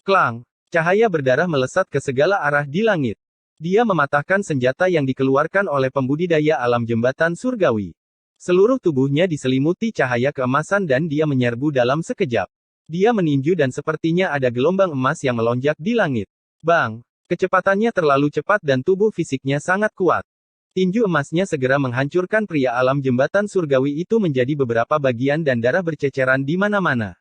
Klang! Cahaya berdarah melesat ke segala arah di langit. Dia mematahkan senjata yang dikeluarkan oleh pembudidaya alam jembatan surgawi. Seluruh tubuhnya diselimuti cahaya keemasan dan dia menyerbu dalam sekejap. Dia meninju dan sepertinya ada gelombang emas yang melonjak di langit. Bang! Kecepatannya terlalu cepat dan tubuh fisiknya sangat kuat. Tinju emasnya segera menghancurkan pria alam jembatan surgawi itu menjadi beberapa bagian dan darah berceceran di mana-mana.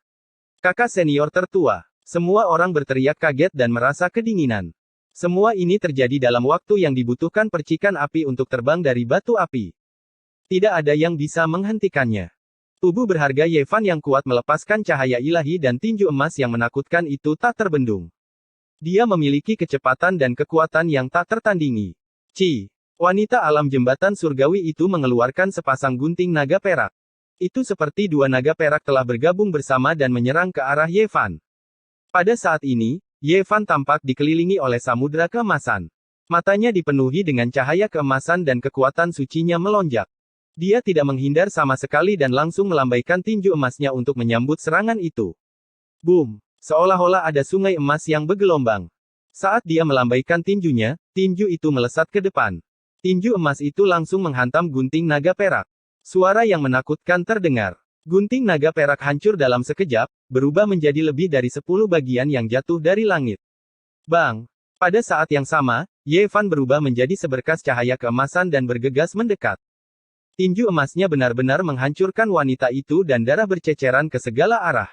Kakak senior tertua. Semua orang berteriak kaget dan merasa kedinginan. Semua ini terjadi dalam waktu yang dibutuhkan percikan api untuk terbang dari batu api. Tidak ada yang bisa menghentikannya. Tubuh berharga Yevan yang kuat melepaskan cahaya ilahi dan tinju emas yang menakutkan itu tak terbendung. Dia memiliki kecepatan dan kekuatan yang tak tertandingi. Wanita alam jembatan surgawi itu mengeluarkan sepasang gunting naga perak. Itu seperti dua naga perak telah bergabung bersama dan menyerang ke arah Yevan. Pada saat ini, Yevan tampak dikelilingi oleh samudera keemasan. Matanya dipenuhi dengan cahaya keemasan dan kekuatan sucinya melonjak. Dia tidak menghindar sama sekali dan langsung melambaikan tinju emasnya untuk menyambut serangan itu. Boom! Seolah-olah ada sungai emas yang bergelombang. Saat dia melambaikan tinjunya, tinju itu melesat ke depan. Tinju emas itu langsung menghantam gunting naga perak. Suara yang menakutkan terdengar. Gunting naga perak hancur dalam sekejap, berubah menjadi lebih dari 10 bagian yang jatuh dari langit. Bang! Pada saat yang sama, Yevan berubah menjadi seberkas cahaya keemasan dan bergegas mendekat. Tinju emasnya benar-benar menghancurkan wanita itu dan darah berceceran ke segala arah.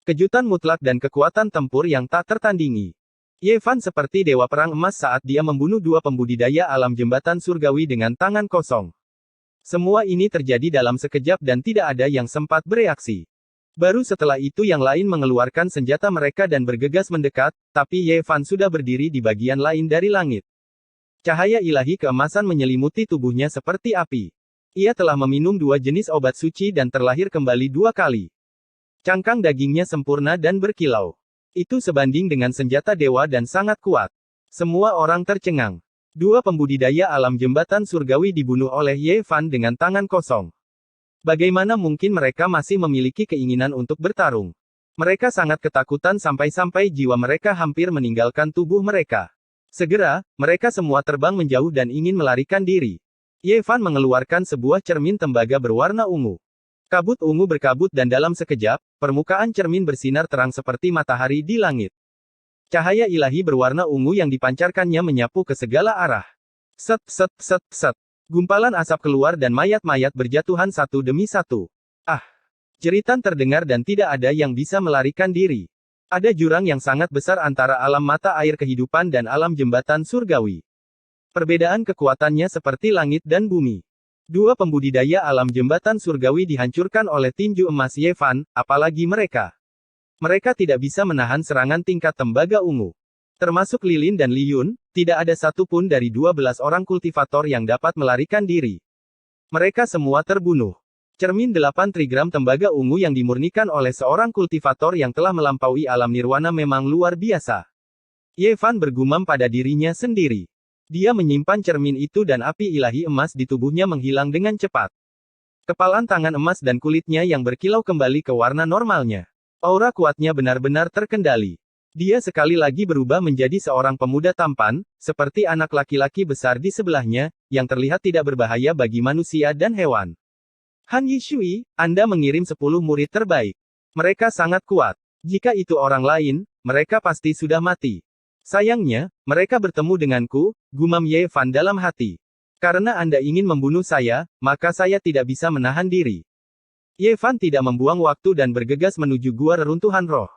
Kejutan mutlak dan kekuatan tempur yang tak tertandingi. Yevan seperti dewa perang emas saat dia membunuh dua pembudidaya alam jembatan surgawi dengan tangan kosong. Semua ini terjadi dalam sekejap dan tidak ada yang sempat bereaksi. Baru setelah itu yang lain mengeluarkan senjata mereka dan bergegas mendekat, tapi Yevan sudah berdiri di bagian lain dari langit. Cahaya ilahi keemasan menyelimuti tubuhnya seperti api. Ia telah meminum 2 jenis obat suci dan terlahir kembali 2 kali. Cangkang dagingnya sempurna dan berkilau. Itu sebanding dengan senjata dewa dan sangat kuat. Semua orang tercengang. 2 pembudidaya alam jembatan surgawi dibunuh oleh Yevan dengan tangan kosong. Bagaimana mungkin mereka masih memiliki keinginan untuk bertarung? Mereka sangat ketakutan sampai-sampai jiwa mereka hampir meninggalkan tubuh mereka. Segera, mereka semua terbang menjauh dan ingin melarikan diri. Yevan mengeluarkan sebuah cermin tembaga berwarna ungu. Kabut ungu berkabut dan dalam sekejap, permukaan cermin bersinar terang seperti matahari di langit. Cahaya ilahi berwarna ungu yang dipancarkannya menyapu ke segala arah. Set set set set. Gumpalan asap keluar dan mayat-mayat berjatuhan satu demi satu. Ah! Jeritan terdengar dan tidak ada yang bisa melarikan diri. Ada jurang yang sangat besar antara alam mata air kehidupan dan alam jembatan surgawi. Perbedaan kekuatannya seperti langit dan bumi. 2 pembudidaya alam jembatan surgawi dihancurkan oleh tinju emas Yevan, apalagi mereka. Mereka tidak bisa menahan serangan tingkat tembaga ungu. Termasuk Lilin dan Liyun, tidak ada satupun dari 12 orang kultivator yang dapat melarikan diri. Mereka semua terbunuh. Cermin 8 trigram tembaga ungu yang dimurnikan oleh seorang kultivator yang telah melampaui alam nirwana memang luar biasa. Yevan bergumam pada dirinya sendiri. Dia menyimpan cermin itu dan api ilahi emas di tubuhnya menghilang dengan cepat. Kepalan tangan emas dan kulitnya yang berkilau kembali ke warna normalnya. Aura kuatnya benar-benar terkendali. Dia sekali lagi berubah menjadi seorang pemuda tampan, seperti anak laki-laki besar di sebelahnya, yang terlihat tidak berbahaya bagi manusia dan hewan. Han Yishui, Anda mengirim 10 murid terbaik. Mereka sangat kuat. Jika itu orang lain, mereka pasti sudah mati. Sayangnya, mereka bertemu denganku, gumam Yevan dalam hati. Karena Anda ingin membunuh saya, maka saya tidak bisa menahan diri. Yevan tidak membuang waktu dan bergegas menuju gua reruntuhan roh.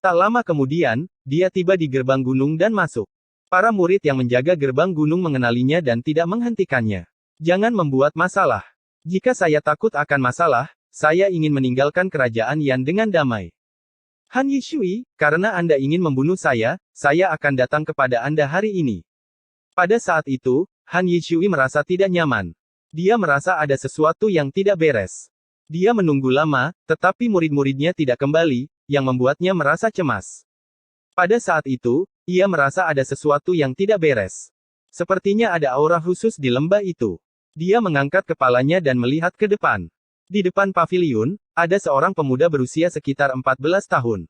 Tak lama kemudian, dia tiba di gerbang gunung dan masuk. Para murid yang menjaga gerbang gunung mengenalinya dan tidak menghentikannya. Jangan membuat masalah. Jika saya takut akan masalah, saya ingin meninggalkan kerajaan Yan dengan damai. Han Yishui, karena Anda ingin membunuh saya akan datang kepada Anda hari ini. Pada saat itu, Han Yishui merasa tidak nyaman. Dia merasa ada sesuatu yang tidak beres. Dia menunggu lama, tetapi murid-muridnya tidak kembali, yang membuatnya merasa cemas. Pada saat itu, ia merasa ada sesuatu yang tidak beres. Sepertinya ada aura khusus di lembah itu. Dia mengangkat kepalanya dan melihat ke depan. Di depan paviliun, ada seorang pemuda berusia sekitar 14 tahun.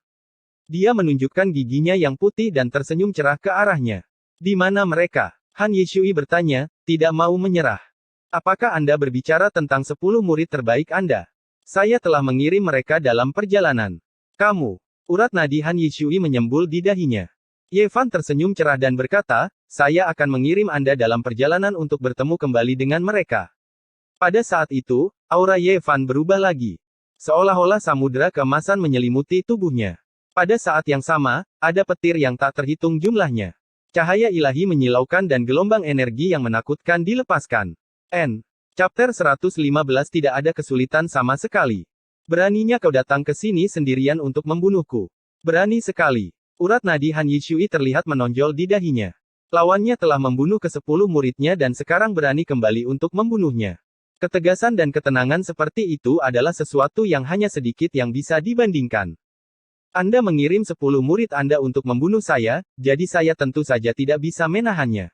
Dia menunjukkan giginya yang putih dan tersenyum cerah ke arahnya. Di mana mereka? Han Yishui bertanya, tidak mau menyerah. Apakah Anda berbicara tentang 10 murid terbaik Anda? Saya telah mengirim mereka dalam perjalanan. Kamu. Urat nadi Han Yishui menyembul di dahinya. Yevan tersenyum cerah dan berkata, saya akan mengirim Anda dalam perjalanan untuk bertemu kembali dengan mereka. Pada saat itu, aura Ye Fan berubah lagi. Seolah-olah samudera keemasan menyelimuti tubuhnya. Pada saat yang sama, ada petir yang tak terhitung jumlahnya. Cahaya ilahi menyilaukan dan gelombang energi yang menakutkan dilepaskan. Chapter 115 tidak ada kesulitan sama sekali. Beraninya kau datang ke sini sendirian untuk membunuhku. Berani sekali. Urat nadi Han Yishui terlihat menonjol di dahinya. Lawannya telah membunuh ke-10 muridnya dan sekarang berani kembali untuk membunuhnya. Ketegasan dan ketenangan seperti itu adalah sesuatu yang hanya sedikit yang bisa dibandingkan. Anda mengirim 10 murid Anda untuk membunuh saya, jadi saya tentu saja tidak bisa menahannya.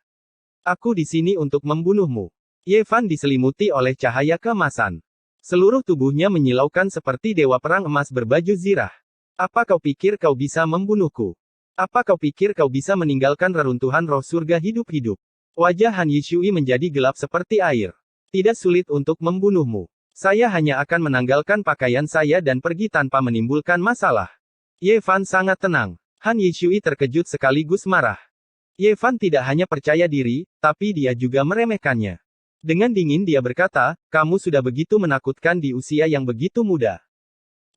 Aku di sini untuk membunuhmu. Ye Fan diselimuti oleh cahaya keemasan. Seluruh tubuhnya menyilaukan seperti dewa perang emas berbaju zirah. Apa kau pikir kau bisa membunuhku? Apa kau pikir kau bisa meninggalkan reruntuhan roh surga hidup-hidup? Wajah Han Yishui menjadi gelap seperti air. Tidak sulit untuk membunuhmu. Saya hanya akan menanggalkan pakaian saya dan pergi tanpa menimbulkan masalah. Ye Fan sangat tenang. Han Yishui terkejut sekaligus marah. Ye Fan tidak hanya percaya diri, tapi dia juga meremehkannya. Dengan dingin dia berkata, kamu sudah begitu menakutkan di usia yang begitu muda.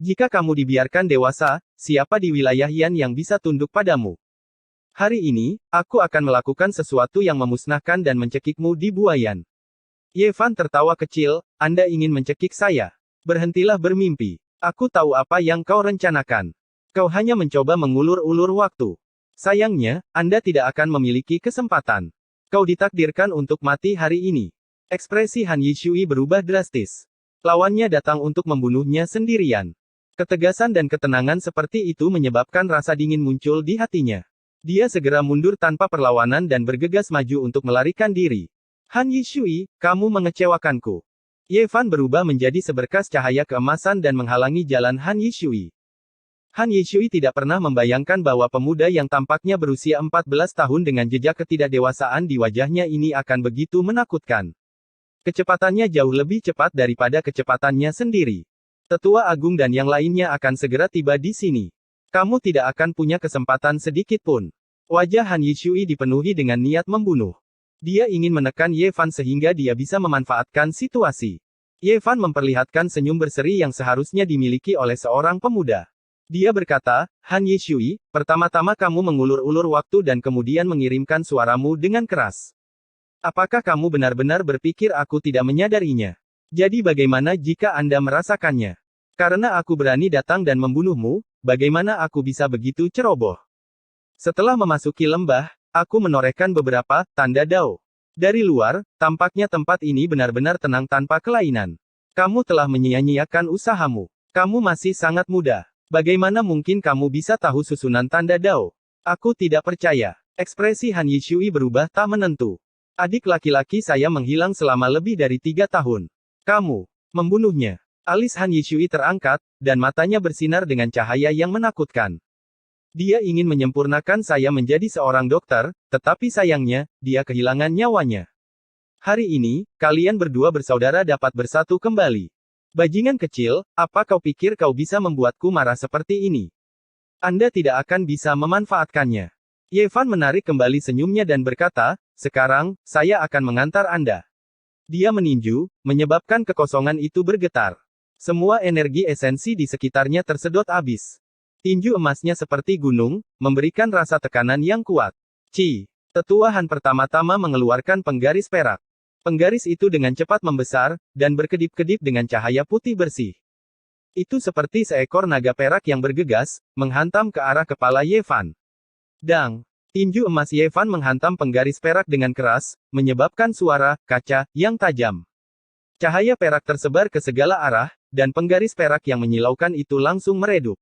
Jika kamu dibiarkan dewasa, siapa di wilayah Yan yang bisa tunduk padamu? Hari ini, aku akan melakukan sesuatu yang memusnahkan dan mencekikmu di buayan. Ye Fan tertawa kecil, Anda ingin mencekik saya? Berhentilah bermimpi. Aku tahu apa yang kau rencanakan. Kau hanya mencoba mengulur-ulur waktu. Sayangnya, Anda tidak akan memiliki kesempatan. Kau ditakdirkan untuk mati hari ini. Ekspresi Han Yishui berubah drastis. Lawannya datang untuk membunuhnya sendirian. Ketegasan dan ketenangan seperti itu menyebabkan rasa dingin muncul di hatinya. Dia segera mundur tanpa perlawanan dan bergegas maju untuk melarikan diri. Han Yishui, kamu mengecewakanku. Ye Fan berubah menjadi seberkas cahaya keemasan dan menghalangi jalan Han Yishui. Han Yishui tidak pernah membayangkan bahwa pemuda yang tampaknya berusia 14 tahun dengan jejak ketidakdewasaan di wajahnya ini akan begitu menakutkan. Kecepatannya jauh lebih cepat daripada kecepatannya sendiri. Tetua Agung dan yang lainnya akan segera tiba di sini. Kamu tidak akan punya kesempatan sedikit pun. Wajah Han Yishui dipenuhi dengan niat membunuh. Dia ingin menekan Ye Fan sehingga dia bisa memanfaatkan situasi. Ye Fan memperlihatkan senyum berseri yang seharusnya dimiliki oleh seorang pemuda. Dia berkata, Han Yishui, pertama-tama kamu mengulur-ulur waktu dan kemudian mengirimkan suaramu dengan keras. Apakah kamu benar-benar berpikir aku tidak menyadarinya? Jadi bagaimana jika Anda merasakannya? Karena aku berani datang dan membunuhmu, bagaimana aku bisa begitu ceroboh? Setelah memasuki lembah, aku menorehkan beberapa tanda Dao. Dari luar, tampaknya tempat ini benar-benar tenang tanpa kelainan. Kamu telah menyia-nyiakan usahamu. Kamu masih sangat muda. Bagaimana mungkin kamu bisa tahu susunan tanda Dao? Aku tidak percaya. Ekspresi Han Yishui berubah tak menentu. Adik laki-laki saya menghilang selama lebih dari 3 tahun. Kamu membunuhnya. Alis Han Yishui terangkat, dan matanya bersinar dengan cahaya yang menakutkan. Dia ingin menyempurnakan saya menjadi seorang dokter, tetapi sayangnya, dia kehilangan nyawanya. Hari ini, kalian berdua bersaudara dapat bersatu kembali. Bajingan kecil, apa kau pikir kau bisa membuatku marah seperti ini? Anda tidak akan bisa memanfaatkannya. Ye Fan menarik kembali senyumnya dan berkata, sekarang, saya akan mengantar Anda. Dia meninju, menyebabkan kekosongan itu bergetar. Semua energi esensi di sekitarnya tersedot habis. Tinju emasnya seperti gunung, memberikan rasa tekanan yang kuat. Tetua Han pertama-tama mengeluarkan penggaris perak. Penggaris itu dengan cepat membesar, dan berkedip-kedip dengan cahaya putih bersih. Itu seperti seekor naga perak yang bergegas, menghantam ke arah kepala Ye Fan. Dang! Tinju emas Ye Fan menghantam penggaris perak dengan keras, menyebabkan suara kaca yang tajam. Cahaya perak tersebar ke segala arah, dan penggaris perak yang menyilaukan itu langsung meredup.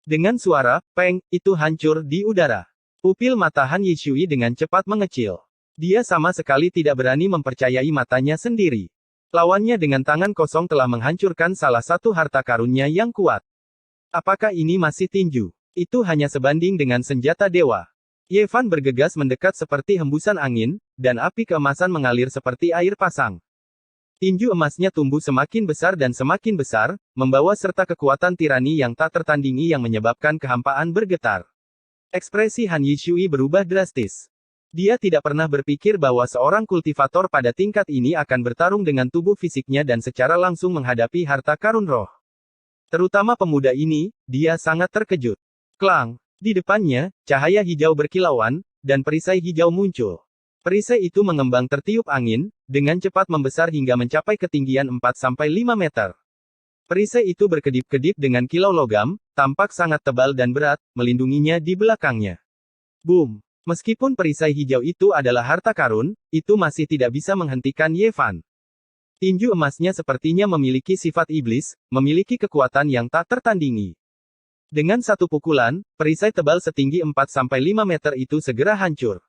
Dengan suara peng, itu hancur di udara. Pupil mata Han Yishui dengan cepat mengecil. Dia sama sekali tidak berani mempercayai matanya sendiri. Lawannya dengan tangan kosong telah menghancurkan salah satu harta karunnya yang kuat. Apakah ini masih tinju? Itu hanya sebanding dengan senjata dewa. Ye Fan bergegas mendekat seperti hembusan angin, dan api keemasan mengalir seperti air pasang. Tinju emasnya tumbuh semakin besar, membawa serta kekuatan tirani yang tak tertandingi yang menyebabkan kehampaan bergetar. Ekspresi Han Yishui berubah drastis. Dia tidak pernah berpikir bahwa seorang kultivator pada tingkat ini akan bertarung dengan tubuh fisiknya dan secara langsung menghadapi harta karun roh. Terutama pemuda ini, dia sangat terkejut. Klang! Di depannya, cahaya hijau berkilauan, dan perisai hijau muncul. Perisai itu mengembang tertiup angin, dengan cepat membesar hingga mencapai ketinggian 4-5 meter. Perisai itu berkedip-kedip dengan kilau logam, tampak sangat tebal dan berat, melindunginya di belakangnya. Boom! Meskipun perisai hijau itu adalah harta karun, itu masih tidak bisa menghentikan Ye Fan. Tinju emasnya sepertinya memiliki sifat iblis, memiliki kekuatan yang tak tertandingi. Dengan satu pukulan, perisai tebal setinggi 4-5 meter itu segera hancur.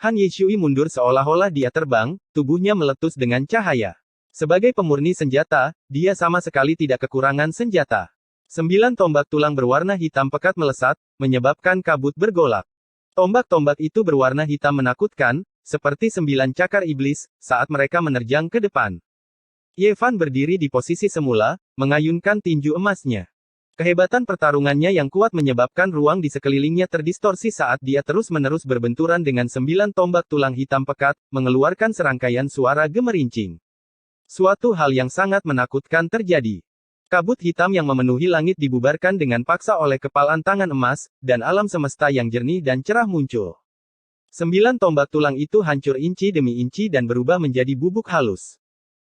Han Yishui mundur seolah-olah dia terbang, tubuhnya meletus dengan cahaya. Sebagai pemurni senjata, dia sama sekali tidak kekurangan senjata. 9 tombak tulang berwarna hitam pekat melesat, menyebabkan kabut bergolak. Tombak-tombak itu berwarna hitam menakutkan, seperti 9 cakar iblis, saat mereka menerjang ke depan. Ye Fan berdiri di posisi semula, mengayunkan tinju emasnya. Kehebatan pertarungannya yang kuat menyebabkan ruang di sekelilingnya terdistorsi saat dia terus-menerus berbenturan dengan 9 tombak tulang hitam pekat, mengeluarkan serangkaian suara gemerincing. Suatu hal yang sangat menakutkan terjadi. Kabut hitam yang memenuhi langit dibubarkan dengan paksa oleh kepalan tangan emas, dan alam semesta yang jernih dan cerah muncul. 9 tombak tulang itu hancur inci demi inci dan berubah menjadi bubuk halus.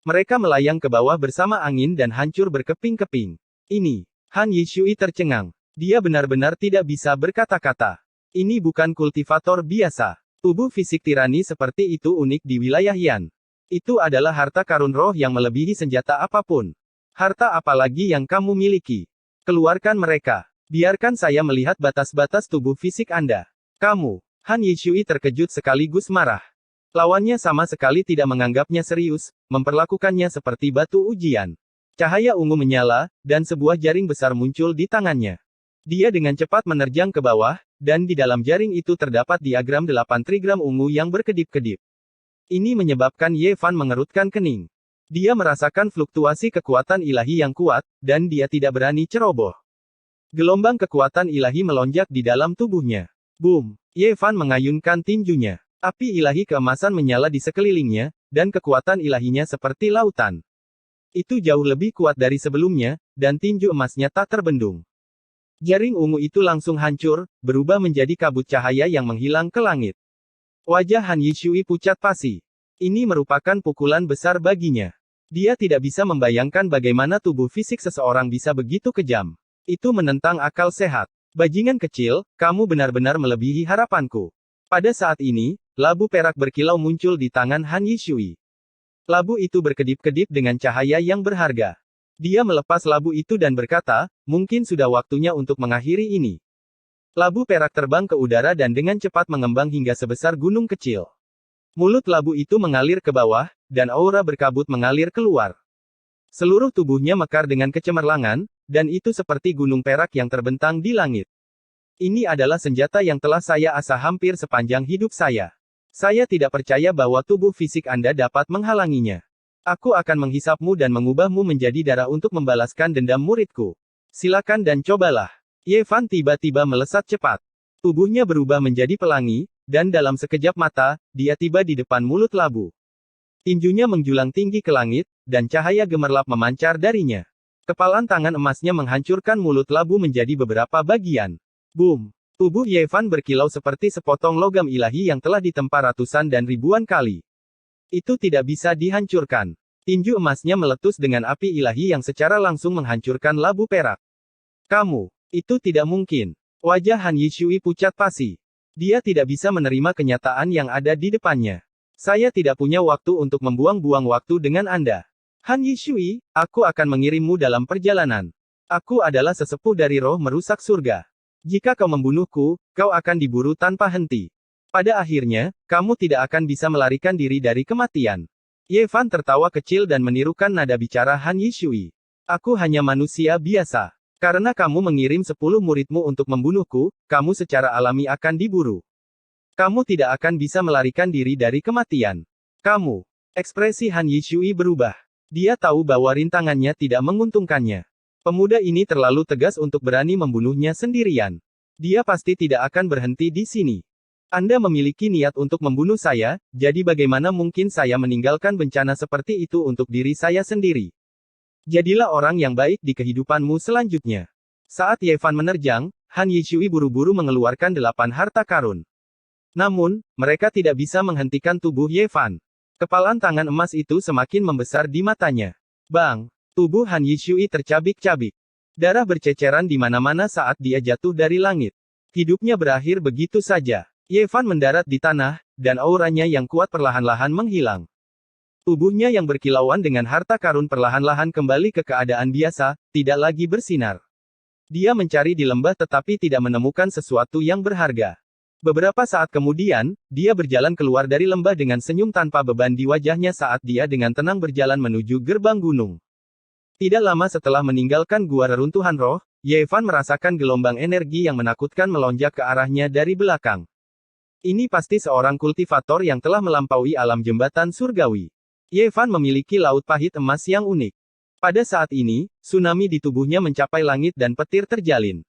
Mereka melayang ke bawah bersama angin dan hancur berkeping-keping. Ini, Han Yishui tercengang. Dia benar-benar tidak bisa berkata-kata. Ini bukan kultivator biasa. Tubuh fisik tirani seperti itu unik di wilayah Yan. Itu adalah harta karun roh yang melebihi senjata apapun. Harta apa lagi yang kamu miliki? Keluarkan mereka. Biarkan saya melihat batas-batas tubuh fisik Anda. Kamu. Han Yishui terkejut sekaligus marah. Lawannya sama sekali tidak menganggapnya serius, memperlakukannya seperti batu ujian. Cahaya ungu menyala, dan sebuah jaring besar muncul di tangannya. Dia dengan cepat menerjang ke bawah, dan di dalam jaring itu terdapat diagram 8 trigram ungu yang berkedip-kedip. Ini menyebabkan Ye Fan mengerutkan kening. Dia merasakan fluktuasi kekuatan ilahi yang kuat, dan dia tidak berani ceroboh. Gelombang kekuatan ilahi melonjak di dalam tubuhnya. Boom! Ye Fan mengayunkan tinjunya. Api ilahi keemasan menyala di sekelilingnya, dan kekuatan ilahinya seperti lautan. Itu jauh lebih kuat dari sebelumnya, dan tinju emasnya tak terbendung. Jaring ungu itu langsung hancur, berubah menjadi kabut cahaya yang menghilang ke langit. Wajah Han Yishui pucat pasi. Ini merupakan pukulan besar baginya. Dia tidak bisa membayangkan bagaimana tubuh fisik seseorang bisa begitu kejam. Itu menentang akal sehat. Bajingan kecil, kamu benar-benar melebihi harapanku. Pada saat ini, labu perak berkilau muncul di tangan Han Yishui. Labu itu berkedip-kedip dengan cahaya yang berharga. Dia melepas labu itu dan berkata, mungkin sudah waktunya untuk mengakhiri ini. Labu perak terbang ke udara dan dengan cepat mengembang hingga sebesar gunung kecil. Mulut labu itu mengalir ke bawah, dan aura berkabut mengalir keluar. Seluruh tubuhnya mekar dengan kecemerlangan, dan itu seperti gunung perak yang terbentang di langit. Ini adalah senjata yang telah saya asah hampir sepanjang hidup saya. Saya tidak percaya bahwa tubuh fisik Anda dapat menghalanginya. Aku akan menghisapmu dan mengubahmu menjadi darah untuk membalaskan dendam muridku. Silakan dan cobalah. Ye Fan tiba-tiba melesat cepat. Tubuhnya berubah menjadi pelangi, dan dalam sekejap mata, dia tiba di depan mulut labu. Tinjunya menjulang tinggi ke langit, dan cahaya gemerlap memancar darinya. Kepalan tangan emasnya menghancurkan mulut labu menjadi beberapa bagian. Boom! Tubuh Ye Fan berkilau seperti sepotong logam ilahi yang telah ditempa ratusan dan ribuan kali. Itu tidak bisa dihancurkan. Tinju emasnya meletus dengan api ilahi yang secara langsung menghancurkan labu perak. Kamu, itu tidak mungkin. Wajah Han Yishui pucat pasi. Dia tidak bisa menerima kenyataan yang ada di depannya. Saya tidak punya waktu untuk membuang-buang waktu dengan Anda. Han Yishui, aku akan mengirimmu dalam perjalanan. Aku adalah sesepuh dari roh merusak surga. Jika kau membunuhku, kau akan diburu tanpa henti. Pada akhirnya, kamu tidak akan bisa melarikan diri dari kematian. Ye Fan tertawa kecil dan menirukan nada bicara Han Yishui. Aku hanya manusia biasa. Karena kamu mengirim 10 muridmu untuk membunuhku, kamu secara alami akan diburu. Kamu tidak akan bisa melarikan diri dari kematian. Kamu. Ekspresi Han Yishui berubah. Dia tahu bahwa rintangannya tidak menguntungkannya. Pemuda ini terlalu tegas untuk berani membunuhnya sendirian. Dia pasti tidak akan berhenti di sini. Anda memiliki niat untuk membunuh saya, jadi bagaimana mungkin saya meninggalkan bencana seperti itu untuk diri saya sendiri? Jadilah orang yang baik di kehidupanmu selanjutnya. Saat Ye Fan menerjang, Han Yishui buru-buru mengeluarkan 8 harta karun. Namun, mereka tidak bisa menghentikan tubuh Ye Fan. Kepalan tangan emas itu semakin membesar di matanya. Bang! Tubuh Han Yishui tercabik-cabik. Darah berceceran di mana-mana saat dia jatuh dari langit. Hidupnya berakhir begitu saja. Ye Fan mendarat di tanah, dan auranya yang kuat perlahan-lahan menghilang. Tubuhnya yang berkilauan dengan harta karun perlahan-lahan kembali ke keadaan biasa, tidak lagi bersinar. Dia mencari di lembah tetapi tidak menemukan sesuatu yang berharga. Beberapa saat kemudian, dia berjalan keluar dari lembah dengan senyum tanpa beban di wajahnya saat dia dengan tenang berjalan menuju gerbang gunung. Tidak lama setelah meninggalkan gua reruntuhan roh, Ye Fan merasakan gelombang energi yang menakutkan melonjak ke arahnya dari belakang. Ini pasti seorang kultivator yang telah melampaui alam jembatan surgawi. Ye Fan memiliki laut pahit emas yang unik. Pada saat ini, tsunami di tubuhnya mencapai langit dan petir terjalin.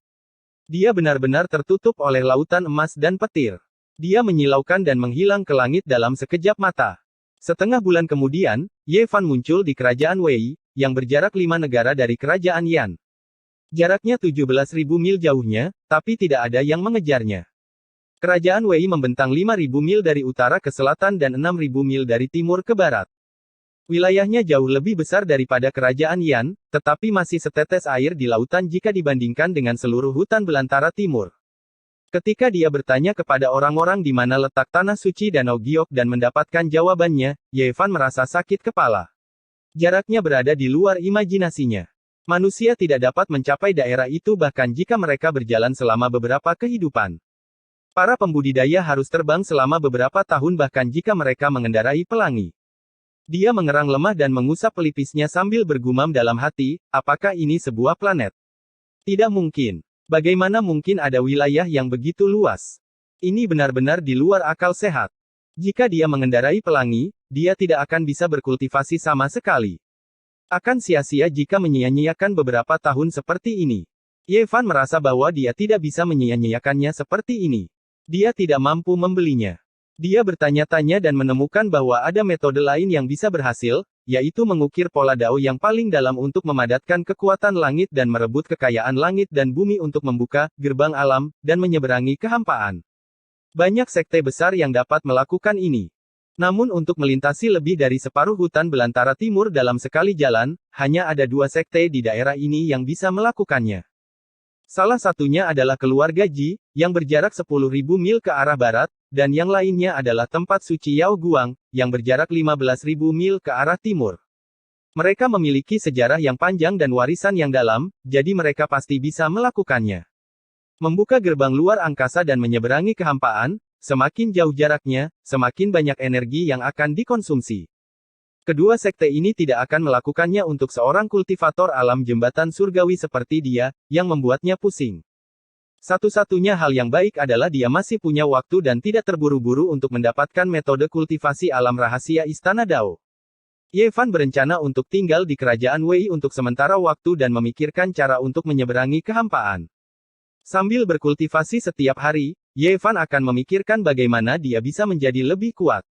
Dia benar-benar tertutup oleh lautan emas dan petir. Dia menyilaukan dan menghilang ke langit dalam sekejap mata. Setengah bulan kemudian, Ye Fan muncul di kerajaan Wei, yang berjarak 5 negara dari kerajaan Yan. Jaraknya 17.000 mil jauhnya, tapi tidak ada yang mengejarnya. Kerajaan Wei membentang 5.000 mil dari utara ke selatan dan 6.000 mil dari timur ke barat. Wilayahnya jauh lebih besar daripada kerajaan Yan, tetapi masih setetes air di lautan jika dibandingkan dengan seluruh hutan belantara timur. Ketika dia bertanya kepada orang-orang di mana letak tanah suci Danau Giok dan mendapatkan jawabannya, Ye Fan merasa sakit kepala. Jaraknya berada di luar imajinasinya. Manusia tidak dapat mencapai daerah itu bahkan jika mereka berjalan selama beberapa kehidupan. Para pembudidaya harus terbang selama beberapa tahun bahkan jika mereka mengendarai pelangi. Dia mengerang lemah dan mengusap pelipisnya sambil bergumam dalam hati, apakah ini sebuah planet? Tidak mungkin. Bagaimana mungkin ada wilayah yang begitu luas? Ini benar-benar di luar akal sehat. Jika dia mengendarai pelangi, dia tidak akan bisa berkultivasi sama sekali. Akan sia-sia jika menyia-nyiakan beberapa tahun seperti ini. Ye Fan merasa bahwa dia tidak bisa menyia-nyiakannya seperti ini. Dia tidak mampu membelinya. Dia bertanya-tanya dan menemukan bahwa ada metode lain yang bisa berhasil, yaitu mengukir pola dao yang paling dalam untuk memadatkan kekuatan langit dan merebut kekayaan langit dan bumi untuk membuka gerbang alam dan menyeberangi kehampaan. Banyak sekte besar yang dapat melakukan ini. Namun untuk melintasi lebih dari separuh hutan belantara timur dalam sekali jalan, hanya ada 2 sekte di daerah ini yang bisa melakukannya. Salah satunya adalah keluarga Ji, yang berjarak 10.000 mil ke arah barat, dan yang lainnya adalah tempat suci Yao Guang, yang berjarak 15.000 mil ke arah timur. Mereka memiliki sejarah yang panjang dan warisan yang dalam, jadi mereka pasti bisa melakukannya. Membuka gerbang luar angkasa dan menyeberangi kehampaan, semakin jauh jaraknya, semakin banyak energi yang akan dikonsumsi. Kedua sekte ini tidak akan melakukannya untuk seorang kultivator alam jembatan surgawi seperti dia, yang membuatnya pusing. Satu-satunya hal yang baik adalah dia masih punya waktu dan tidak terburu-buru untuk mendapatkan metode kultivasi alam rahasia Istana Dao. Ye Fan berencana untuk tinggal di kerajaan Wei untuk sementara waktu dan memikirkan cara untuk menyeberangi kehampaan. Sambil berkultivasi setiap hari, Ye Fan akan memikirkan bagaimana dia bisa menjadi lebih kuat.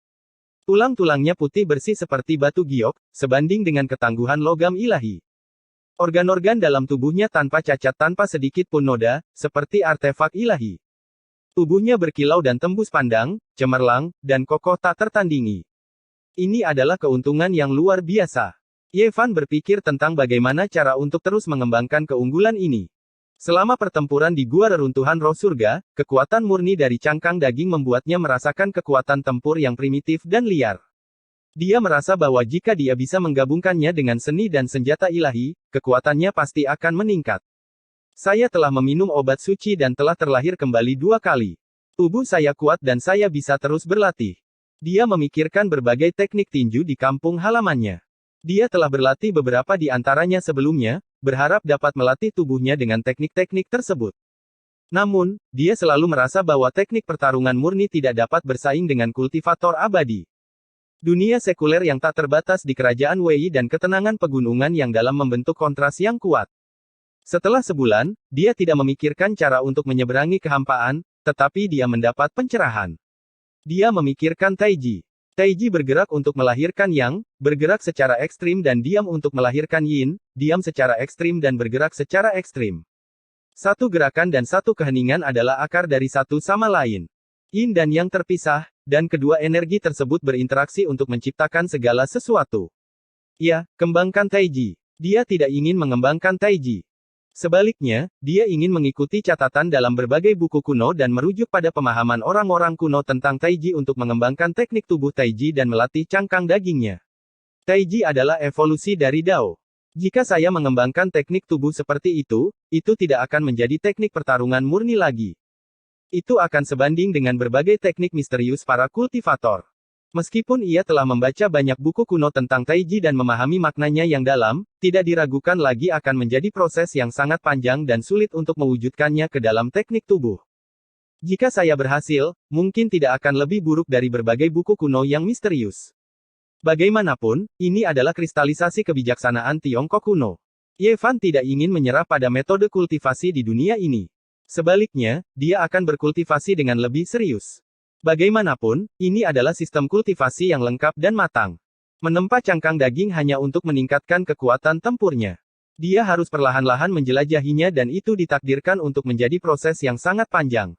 Tulang-tulangnya putih bersih seperti batu giok, sebanding dengan ketangguhan logam ilahi. Organ-organ dalam tubuhnya tanpa cacat tanpa sedikit pun noda, seperti artefak ilahi. Tubuhnya berkilau dan tembus pandang, cemerlang, dan kokoh tak tertandingi. Ini adalah keuntungan yang luar biasa. Ye Fan berpikir tentang bagaimana cara untuk terus mengembangkan keunggulan ini. Selama pertempuran di Gua Reruntuhan Roh Surga, kekuatan murni dari cangkang daging membuatnya merasakan kekuatan tempur yang primitif dan liar. Dia merasa bahwa jika dia bisa menggabungkannya dengan seni dan senjata ilahi, kekuatannya pasti akan meningkat. Saya telah meminum obat suci dan telah terlahir kembali 2 kali. Tubuh saya kuat dan saya bisa terus berlatih. Dia memikirkan berbagai teknik tinju di kampung halamannya. Dia telah berlatih beberapa di antaranya sebelumnya, berharap dapat melatih tubuhnya dengan teknik-teknik tersebut. Namun, dia selalu merasa bahwa teknik pertarungan murni tidak dapat bersaing dengan kultivator abadi. Dunia sekuler yang tak terbatas di kerajaan Wei dan ketenangan pegunungan yang dalam membentuk kontras yang kuat. Setelah sebulan, dia tidak memikirkan cara untuk menyeberangi kehampaan, tetapi dia mendapat pencerahan. Dia memikirkan Taiji. Taiji bergerak untuk melahirkan Yang, bergerak secara ekstrim dan diam untuk melahirkan Yin, diam secara ekstrim dan bergerak secara ekstrim. Satu gerakan dan satu keheningan adalah akar dari satu sama lain. Yin dan Yang terpisah, dan kedua energi tersebut berinteraksi untuk menciptakan segala sesuatu. Ya, kembangkan Taiji. Dia tidak ingin mengembangkan Taiji. Sebaliknya, dia ingin mengikuti catatan dalam berbagai buku kuno dan merujuk pada pemahaman orang-orang kuno tentang Taiji untuk mengembangkan teknik tubuh Taiji dan melatih cangkang dagingnya. Taiji adalah evolusi dari Dao. Jika saya mengembangkan teknik tubuh seperti itu tidak akan menjadi teknik pertarungan murni lagi. Itu akan sebanding dengan berbagai teknik misterius para kultivator. Meskipun ia telah membaca banyak buku kuno tentang Taiji dan memahami maknanya yang dalam, tidak diragukan lagi akan menjadi proses yang sangat panjang dan sulit untuk mewujudkannya ke dalam teknik tubuh. Jika saya berhasil, mungkin tidak akan lebih buruk dari berbagai buku kuno yang misterius. Bagaimanapun, ini adalah kristalisasi kebijaksanaan Tiongkok kuno. Ye Fan tidak ingin menyerah pada metode kultivasi di dunia ini. Sebaliknya, dia akan berkultivasi dengan lebih serius. Bagaimanapun, ini adalah sistem kultivasi yang lengkap dan matang. Menempa cangkang daging hanya untuk meningkatkan kekuatan tempurnya. Dia harus perlahan-lahan menjelajahinya dan itu ditakdirkan untuk menjadi proses yang sangat panjang.